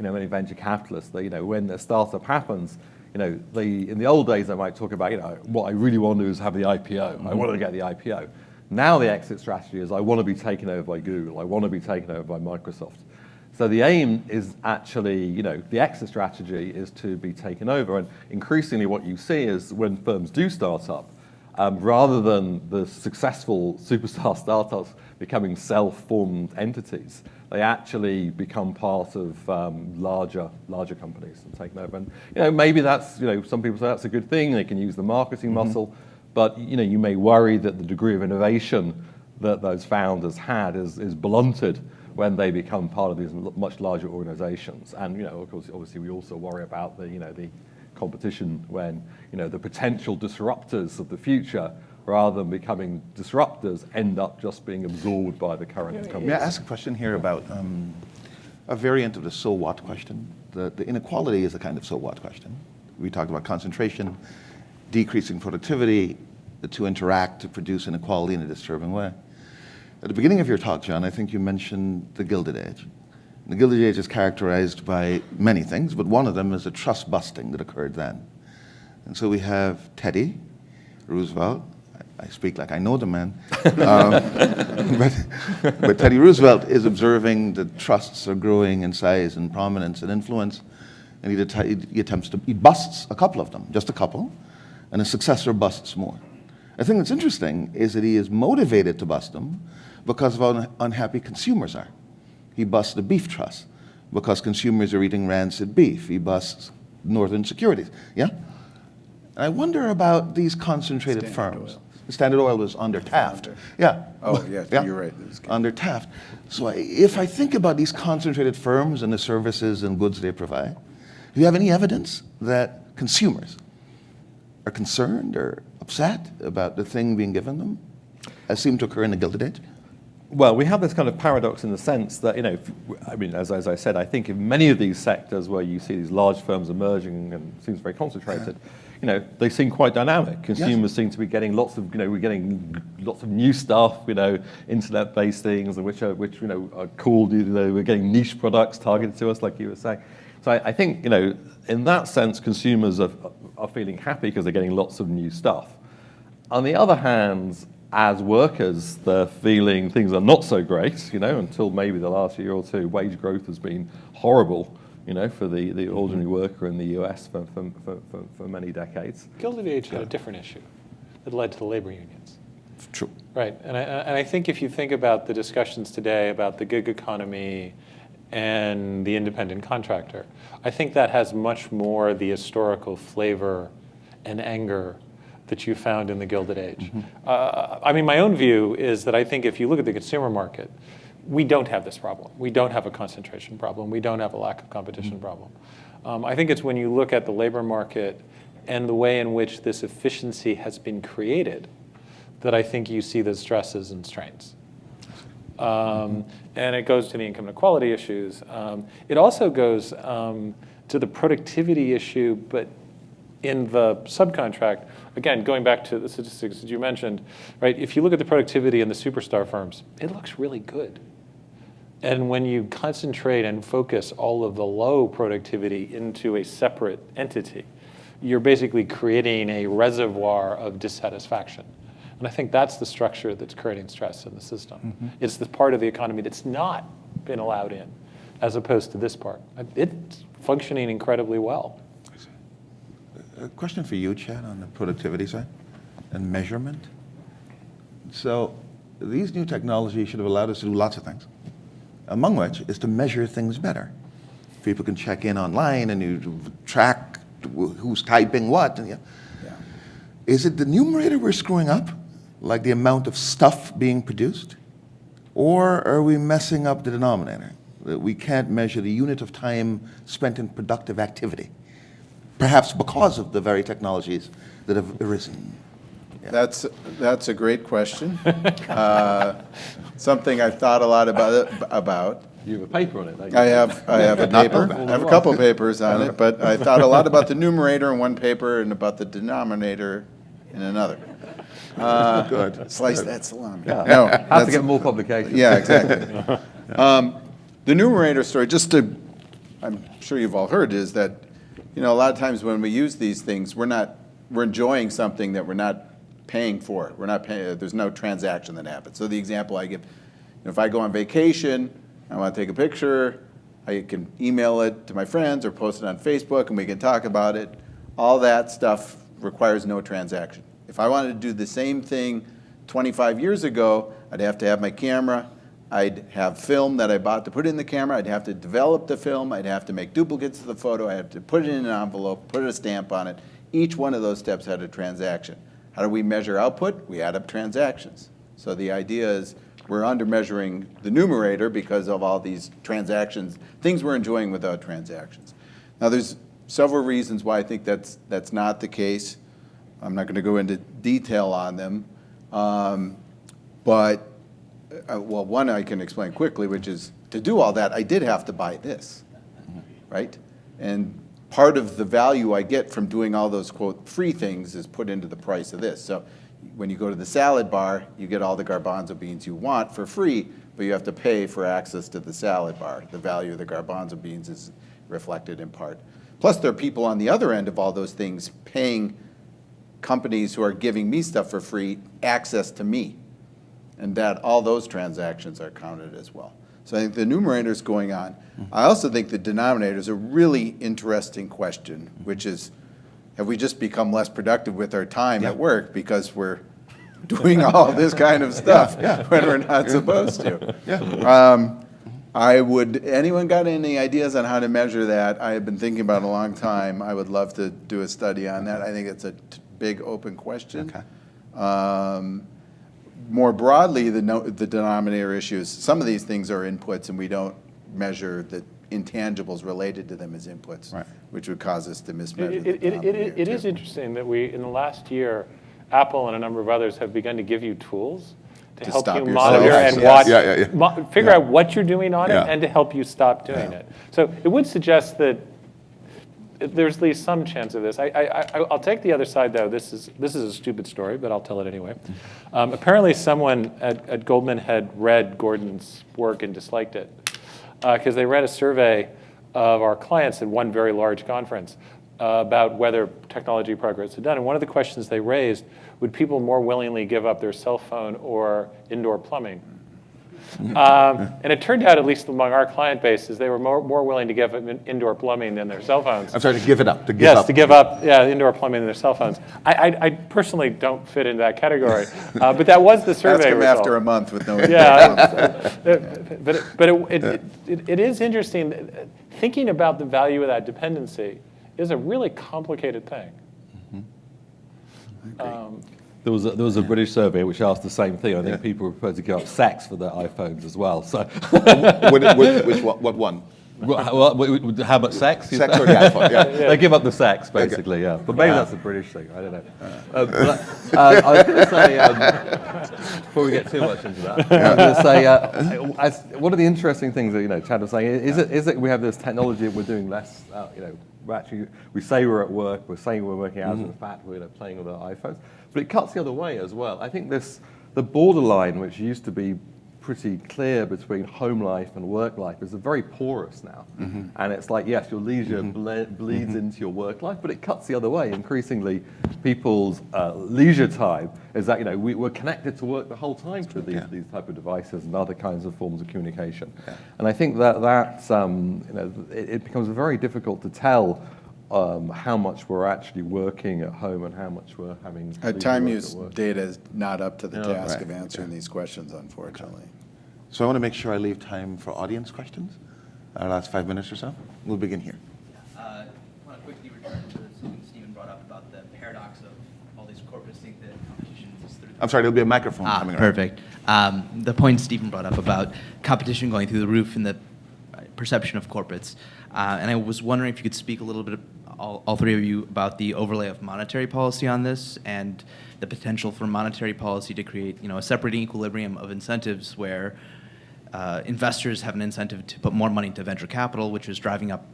many venture capitalists, that, when a startup happens, in the old days, they might talk about, what I really want to do is have the IPO. I want to get the IPO. Now the exit strategy is I want to be taken over by Google. I want to be taken over by Microsoft. So the aim is actually, the exit strategy is to be taken over. And increasingly what you see is when firms do start up, rather than the successful superstar startups becoming self-formed entities, they actually become part of larger companies and taken over. And maybe that's, some people say that's a good thing. They can use the marketing muscle. But you may worry that the degree of innovation that those founders had is blunted when they become part of these much larger organizations. And of course, obviously, we also worry about the competition when the potential disruptors of the future, rather than becoming disruptors, end up just being absorbed by the current incumbents. May I ask a question here about a variant of the so what question? The inequality is a kind of so what question. We talked about concentration, decreasing productivity, the two interact to produce inequality in a disturbing way. At the beginning of your talk, John, I think you mentioned the Gilded Age. The Gilded Age is characterized by many things, but one of them is the trust busting that occurred then. And so we have Teddy Roosevelt. I speak like I know the man. But Teddy Roosevelt is observing that trusts are growing in size and prominence and influence, and he busts a couple of them, just a couple, and his successor busts more. The thing that's interesting is that he is motivated to bust them because of how unhappy consumers are. He busts the beef trust because consumers are eating rancid beef. He busts Northern Securities. Yeah? And I wonder about these concentrated firms. Standard Oil was under Taft. Yeah. Oh, yeah, you're right. Under Taft. So if I think about these concentrated firms and the services and goods they provide, do you have any evidence that consumers are concerned or upset about the thing being given them, as seemed to occur in the Gilded Age? Well, we have this kind of paradox in the sense that, as I said, I think in many of these sectors where you see these large firms emerging and it seems very concentrated, they seem quite dynamic. Consumers seem to be getting lots of new stuff, internet-based things, which are cool. We're getting niche products targeted to us, like you were saying. So I think, in that sense, consumers are feeling happy because they're getting lots of new stuff. On the other hand, as workers, they're feeling things are not so great, until maybe the last year or two, wage growth has been horrible, for the ordinary worker in the US for many decades. Gilded Age had a different issue that led to the labor unions. True. Right, and I think if you think about the discussions today about the gig economy and the independent contractor, I think that has much more the historical flavor and anger that you found in the Gilded Age. My own view is that I think if you look at the consumer market, we don't have this problem. We don't have a concentration problem. We don't have a lack of competition problem. I think it's when you look at the labor market and the way in which this efficiency has been created that I think you see the stresses and strains. And it goes to the income inequality issues. It also goes to the productivity issue, but in the subcontract, again, going back to the statistics that you mentioned, right? If you look at the productivity in the superstar firms, it looks really good. And when you concentrate and focus all of the low productivity into a separate entity, you're basically creating a reservoir of dissatisfaction. And I think that's the structure that's creating stress in the system. It's the part of the economy that's not been allowed in, as opposed to this part. It's functioning incredibly well. A question for you, Chad, on the productivity side and measurement. So these new technologies should have allowed us to do lots of things, among which is to measure things better. People can check in online and you track who's typing what. And Is it the numerator we're screwing up, like the amount of stuff being produced? Or are we messing up the denominator, that we can't measure the unit of time spent in productive activity? Perhaps because of the very technologies that have arisen. Yeah. That's a great question. Something I've thought a lot about. You have a paper on it, don't you? I have a paper. I have a couple papers on it, but I thought a lot about the numerator in one paper and about the denominator in another. Good. Slice that salami. Yeah. No, Has to get more complicated. Yeah, exactly. The numerator story, I'm sure you've all heard, is that a lot of times when we use these things, we're enjoying something that we're not paying for. We're not paying. There's no transaction that happens. So the example I give, if I go on vacation, I want to take a picture, I can email it to my friends or post it on Facebook, and we can talk about it. All that stuff requires no transaction. If I wanted to do the same thing 25 years ago, I'd have to have my camera. I'd have film that I bought to put in the camera. I'd have to develop the film. I'd have to make duplicates of the photo. I'd have to put it in an envelope, put a stamp on it. Each one of those steps had a transaction. How do we measure output? We add up transactions. So the idea is we're under-measuring the numerator because of all these transactions, things we're enjoying without transactions. Now, there's several reasons why I think that's not the case. I'm not going to go into detail on them. Well, one I can explain quickly, which is to do all that, I did have to buy this, right? And part of the value I get from doing all those, quote, free things is put into the price of this. So when you go to the salad bar, you get all the garbanzo beans you want for free, but you have to pay for access to the salad bar. The value of the garbanzo beans is reflected in part. Plus, there are people on the other end of all those things paying companies who are giving me stuff for free access to me. And that all those transactions are counted as well. So I think the numerator is going on. I also think the denominator is a really interesting question, which is, have we just become less productive with our time at work because we're doing all this kind of stuff when we're not supposed to? Anyone got any ideas on how to measure that? I have been thinking about it a long time. I would love to do a study on that. I think it's a big open question. Okay. More broadly, the denominator issues, some of these things are inputs and we don't measure the intangibles related to them as inputs, right, which would cause us to mismeasure the denominator. It is interesting that in the last year, Apple and a number of others have begun to give you tools to help you monitor and watch, figure out what you're doing on it and to help you stop doing it. So it would suggest that there's at least some chance of this. I'll take the other side, though. This is a stupid story, but I'll tell it anyway. Apparently someone at Goldman had read Gordon's work and disliked it because they read a survey of our clients at one very large conference about whether technology progress had done. And one of the questions they raised, would people more willingly give up their cell phone or indoor plumbing? And it turned out, at least among our client bases, they were more willing to give up indoor plumbing than their cell phones. I'm sorry, to give it up. To give up indoor plumbing than their cell phones. I personally don't fit into that category, but that was the survey result. Ask him after a month with no indoor but it is interesting. Thinking about the value of that dependency is a really complicated thing. There was a British survey which asked the same thing. I think people were prepared to give up sex for their iPhones as well. So, what one? How much sex? Sex or the iPhone? They give up the sex, basically. Yeah, but maybe that's a British thing. I don't know. I was going to say before we get too much into that, I was going to say one of the interesting things that Chad was saying is that we have this technology that we're doing less. We say we're at work, we're saying we're working out, and in fact we're playing with our iPhones. But it cuts the other way as well. I think the borderline, which used to be pretty clear between home life and work life, is very porous now. And it's like, yes, your leisure bleeds into your work life, but it cuts the other way. Increasingly, people's leisure time is that we're connected to work the whole time through these type of devices and other kinds of forms of communication. And I think that it becomes very difficult to tell how much we're actually working at home and how much we're having. Time use data is not up to the task of answering these questions, unfortunately. So I want to make sure I leave time for audience questions. Our last 5 minutes or so. We'll begin here. I want to quickly return to something Stephen brought up about the paradox of all these corporates think that competition is through. I'm sorry, there'll be a microphone coming around. Perfect. The point Stephen brought up about competition going through the roof and the perception of corporates. And I was wondering if you could speak a little bit, all three of you, about the overlay of monetary policy on this and the potential for monetary policy to create, a separating equilibrium of incentives where investors have an incentive to put more money into venture capital, which is driving up,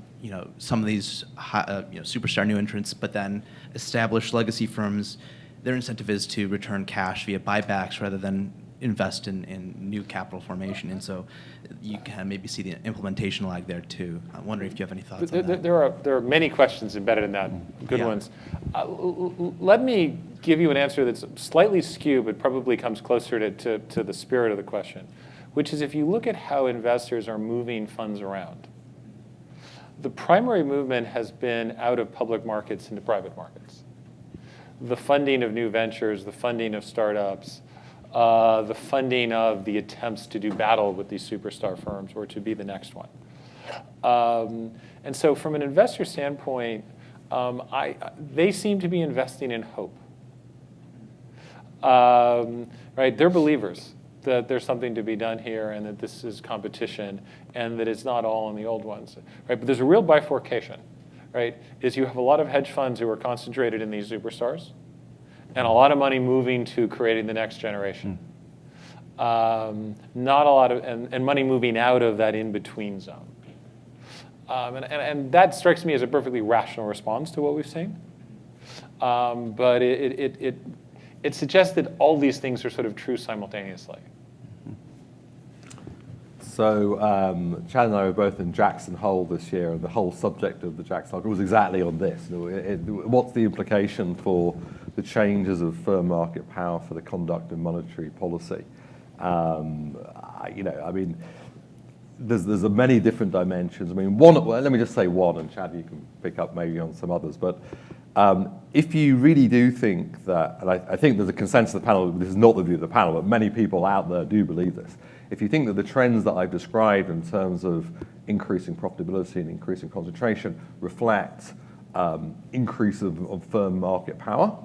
some of these superstar new entrants, but then established legacy firms, their incentive is to return cash via buybacks rather than invest in new capital formation. And so you can maybe see the implementation lag there too. I'm wondering if you have any thoughts on that. There are many questions embedded in that, good ones. Let me give you an answer that's slightly skewed, but probably comes closer to the spirit of the question, which is if you look at how investors are moving funds around, the primary movement has been out of public markets into private markets. The funding of new ventures, the funding of startups, the funding of the attempts to do battle with these superstar firms or to be the next one. And so from an investor standpoint, they seem to be investing in hope. right? They're believers that there's something to be done here and that this is competition and that it's not all in the old ones, right? But there's a real bifurcation, right? Is you have a lot of hedge funds who are concentrated in these superstars and a lot of money moving to creating the next generation. Not a lot of, and money moving out of that in-between zone. And that strikes me as a perfectly rational response to what we've seen. But it suggests that all these things are sort of true simultaneously. So Chad and I were both in Jackson Hole this year, and the whole subject of the Jackson Hole was exactly on this. What's the implication for the changes of firm market power for the conduct of monetary policy? I mean, there's many different dimensions. I mean, well, let me just say one, and Chad, you can pick up maybe on some others. But if you really do think that, and I think there's a consensus of the panel, this is not the view of the panel, but many people out there do believe this. If you think that the trends that I've described in terms of increasing profitability and increasing concentration reflect increase of firm market power,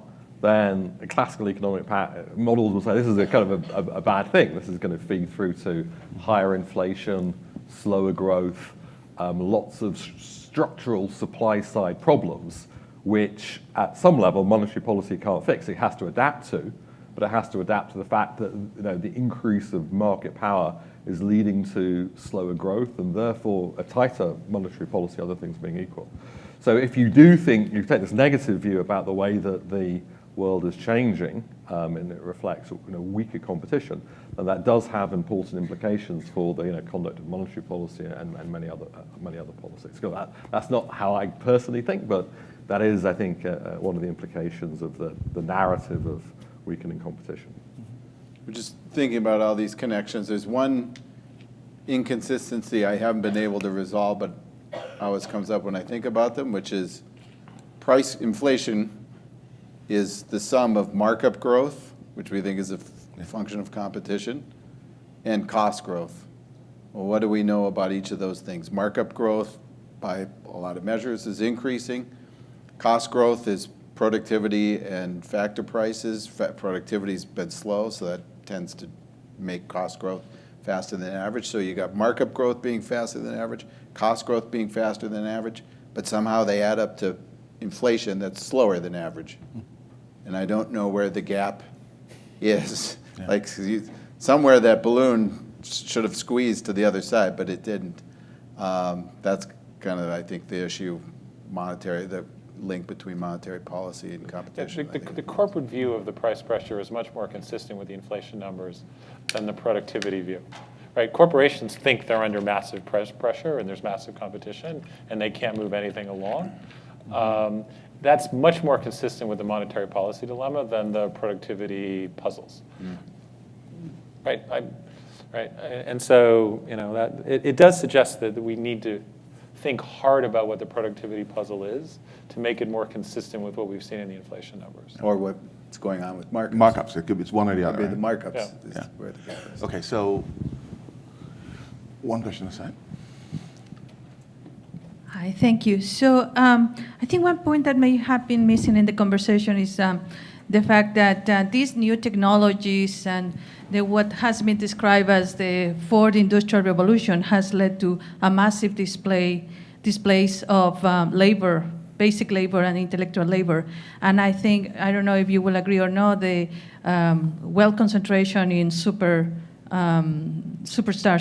then classical economic models will say this is a kind of a bad thing. This is going to feed through to higher inflation, slower growth, lots of structural supply side problems, which at some level monetary policy can't fix. It has to adapt to, but it has to adapt to the fact that the increase of market power is leading to slower growth and therefore a tighter monetary policy, other things being equal. So if you do think, you take this negative view about the way that the world is changing, and it reflects weaker competition, then that does have important implications for the conduct of monetary policy and many other policies. So that's not how I personally think, but that is, I think, one of the implications of the narrative of weakening competition. We're just thinking about all these connections. There's one inconsistency I haven't been able to resolve, but always comes up when I think about them, which is price inflation is the sum of markup growth, which we think is a function of competition, and cost growth. Well, what do we know about each of those things? Markup growth, by a lot of measures, is increasing. Cost growth is productivity and factor prices. Productivity's been slow, so that tends to make cost growth faster than average. So you got markup growth being faster than average, cost growth being faster than average, but somehow they add up to inflation that's slower than average. And I don't know where the gap is. Yeah. Like somewhere that balloon should have squeezed to the other side, but it didn't. That's kind of, I think, the issue, the link between monetary policy and competition. The corporate view of the price pressure is much more consistent with the inflation numbers than the productivity view. Right? Corporations think they're under massive price pressure and there's massive competition and they can't move anything along. That's much more consistent with the monetary policy dilemma than the productivity puzzles. Right? Right? And so that it does suggest that we need to think hard about what the productivity puzzle is to make it more consistent with what we've seen in the inflation numbers. Or what's going on with markups. Markups, it's one or the other. The markups is Yeah. where the gap is. Okay, so one question aside. Hi, thank you. So I think one point that may have been missing in the conversation is the fact that these new technologies and what has been described as the fourth industrial revolution has led to a massive displace of labor, basic labor and intellectual labor. And I think, I don't know if you will agree or not, the wealth concentration in superstars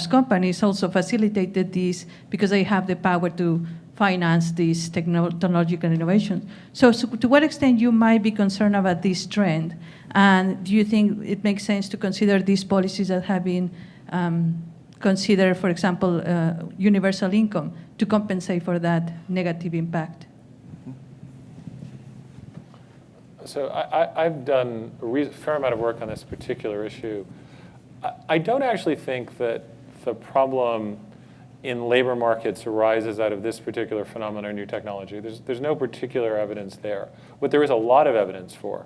companies also facilitated this because they have the power to finance these technological innovations. So to what extent you might be concerned about this trend? And do you think it makes sense to consider these policies that have been considered, for example, universal income to compensate for that negative impact? So I've done a fair amount of work on this particular issue. I don't actually think that the problem in labor markets arises out of this particular phenomenon or new technology. There's no particular evidence there. What there is a lot of evidence for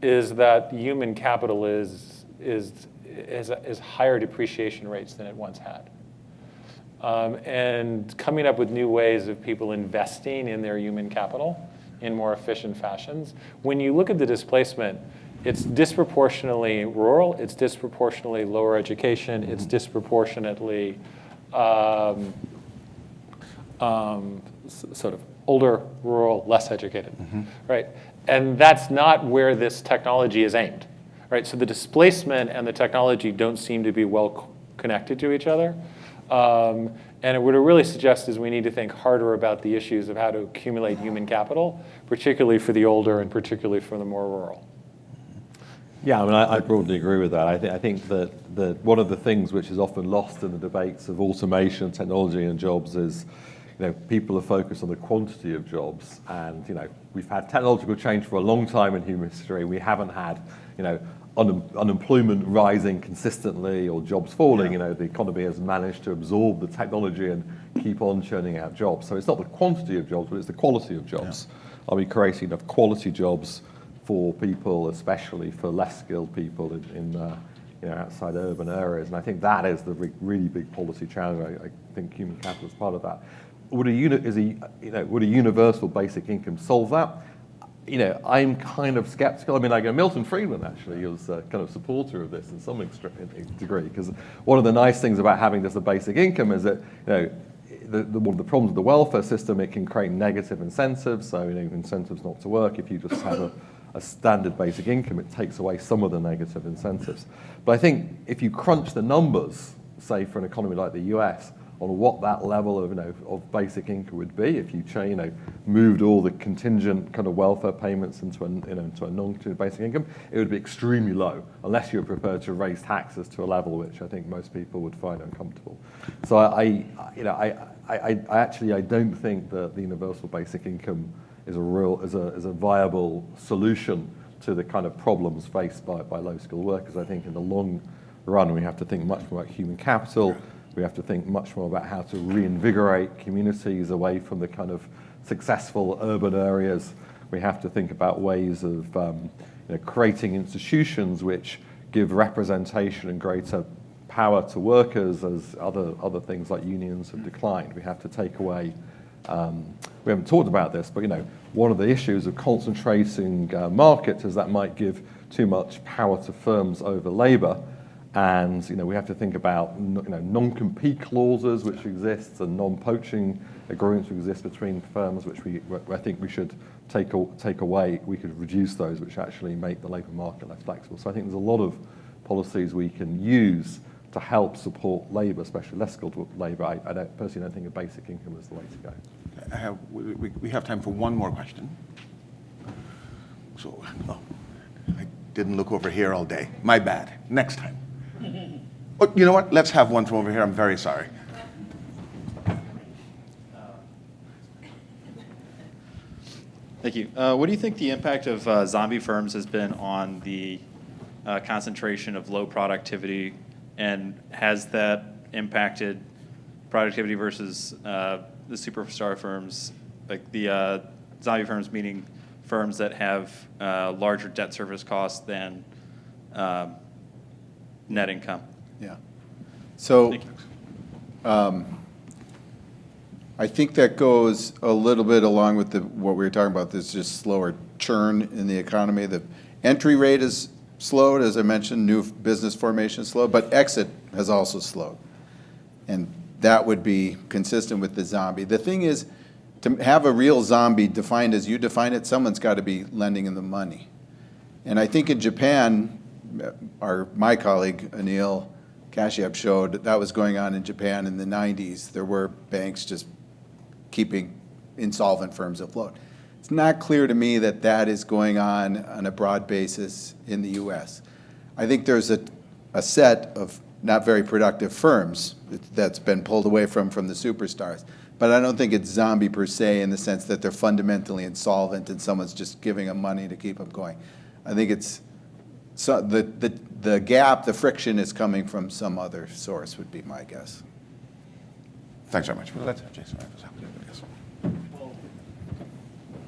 is that human capital is higher depreciation rates than it once had. And coming up with new ways of people investing in their human capital in more efficient fashions. When you look at the displacement, It's disproportionately rural, it's disproportionately lower education, it's disproportionately sort of older, rural, less educated, right? And that's not where this technology is aimed, right? So the displacement and the technology don't seem to be well connected to each other. And what it really suggests is we need to think harder about the issues of how to accumulate human capital, particularly for the older and particularly for the more rural. Yeah, I mean, I broadly agree with that. I think that one of the things which is often lost in the debates of automation, technology, and jobs is, people are focused on the quantity of jobs, and we've had technological change for a long time in human history. We haven't had, unemployment rising consistently or jobs falling. The economy has managed to absorb the technology and keep on churning out jobs. So it's not the quantity of jobs, but it's the quality of jobs. Are we creating enough quality jobs for people, especially for less skilled people in outside urban areas? And I think that is the really big policy challenge. I think human capital is part of that. Would a universal basic income solve that? I'm kind of skeptical. I mean, Milton Friedman actually was kind of supporter of this in some degree, because one of the nice things about having just a basic income is that one of the problems with the welfare system, it can create negative incentives. So incentives not to work. If you just have a standard basic income, it takes away some of the negative incentives. But I think if you crunch the numbers, say for an economy like the US, on what that level of basic income would be if you moved all the contingent kind of welfare payments into a non-contingent basic income, it would be extremely low unless you're prepared to raise taxes to a level which I think most people would find uncomfortable. So I don't think that the universal basic income is a viable solution to the kind of problems faced by low-skilled workers. I think in the long run we have to think much more about human capital. We have to think much more about how to reinvigorate communities away from the kind of successful urban areas. We have to think about ways of creating institutions which give representation and greater power to workers as other things like unions have declined. We have to take away, we haven't talked about this, but one of the issues of concentrating markets is that might give too much power to firms over labor. And we have to think about non-compete clauses which exist and non-poaching agreements which exist between firms, which I think we should take away. We could reduce those, which actually make the labour market less flexible. So I think there's a lot of policies we can use to help support labour, especially less skilled labour. I personally don't think a basic income is the way to go. We have time for one more question. So, I didn't look over here all day. My bad. Next time. Oh, you know what? Let's have one from over here. I'm very sorry. Thank you. What do you think the impact of zombie firms has been on the concentration of low productivity, and has that impacted productivity versus the superstar firms, like the zombie firms, meaning firms that have larger debt service costs than net income? Yeah. So Thank you. I think that goes a little bit along with what we were talking about, this just slower churn in the economy. The entry rate has slowed, as I mentioned, new business formation slowed, but exit has also slowed. And that would be consistent with the zombie. The thing is, to have a real zombie defined as you define it, someone's got to be lending them the money. And I think in Japan, my colleague, Anil Kashyap, showed that was going on in Japan in the 90s. There were banks just keeping insolvent firms afloat. It's not clear to me that that is going on a broad basis in the US. I think there's a set of not very productive firms that's been pulled away from the superstars. But I don't think it's zombie per se in the sense that they're fundamentally insolvent and someone's just giving them money to keep them going. I think it's the gap, the friction is coming from some other source would be my guess. Thanks very much. Well, let's have Jason wrap us up. Yes. Well,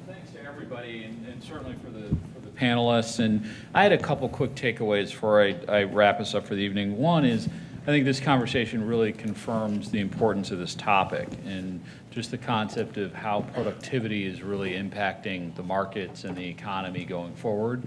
thanks to everybody, and certainly for the panelists. And I had a couple quick takeaways before I wrap us up for the evening. One is, I think this conversation really confirms the importance of this topic and just the concept of how productivity is really impacting the markets and the economy going forward.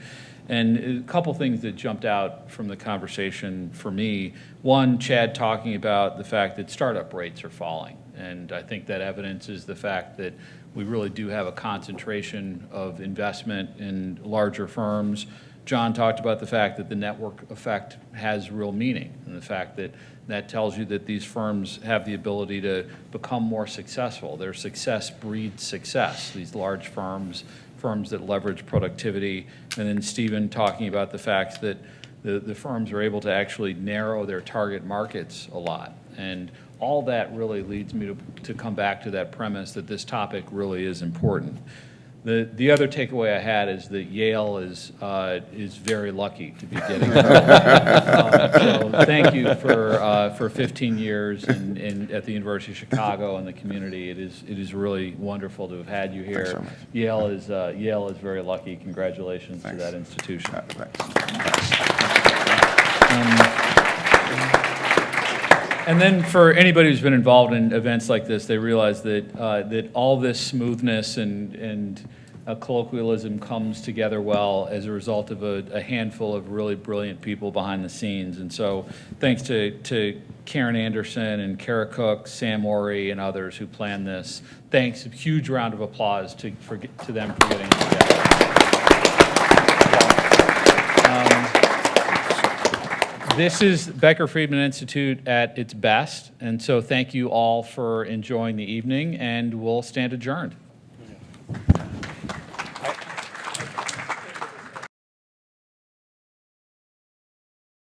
And a couple things that jumped out from the conversation for me. One, Chad talking about the fact that startup rates are falling. And I think that evidence is the fact that we really do have a concentration of investment in larger firms. John talked about the fact that the network effect has real meaning, and the fact that that tells you that these firms have the ability to become more successful. Their success breeds success, these large firms that leverage productivity. And then Stephen talking about the fact that the firms are able to actually narrow their target markets a lot. And all that really leads me to come back to that premise that this topic really is important. The other takeaway I had is that Yale is very lucky to be getting it. So thank you for 15 years at the University of Chicago and the community. It is really wonderful to have had you here. Thanks so much. Yale is very lucky. Congratulations to that institution. And then for anybody who's been involved in events like this, they realize that all this smoothness and colloquialism comes together well as a result of a handful of really brilliant people behind the scenes. And so thanks to Karen Anderson and Kara Cook, Sam Ori, and others who planned this. Thanks, a huge round of applause to them for getting it together. This is Becker Friedman Institute at its best, and so thank you all for enjoying the evening, and we'll stand adjourned.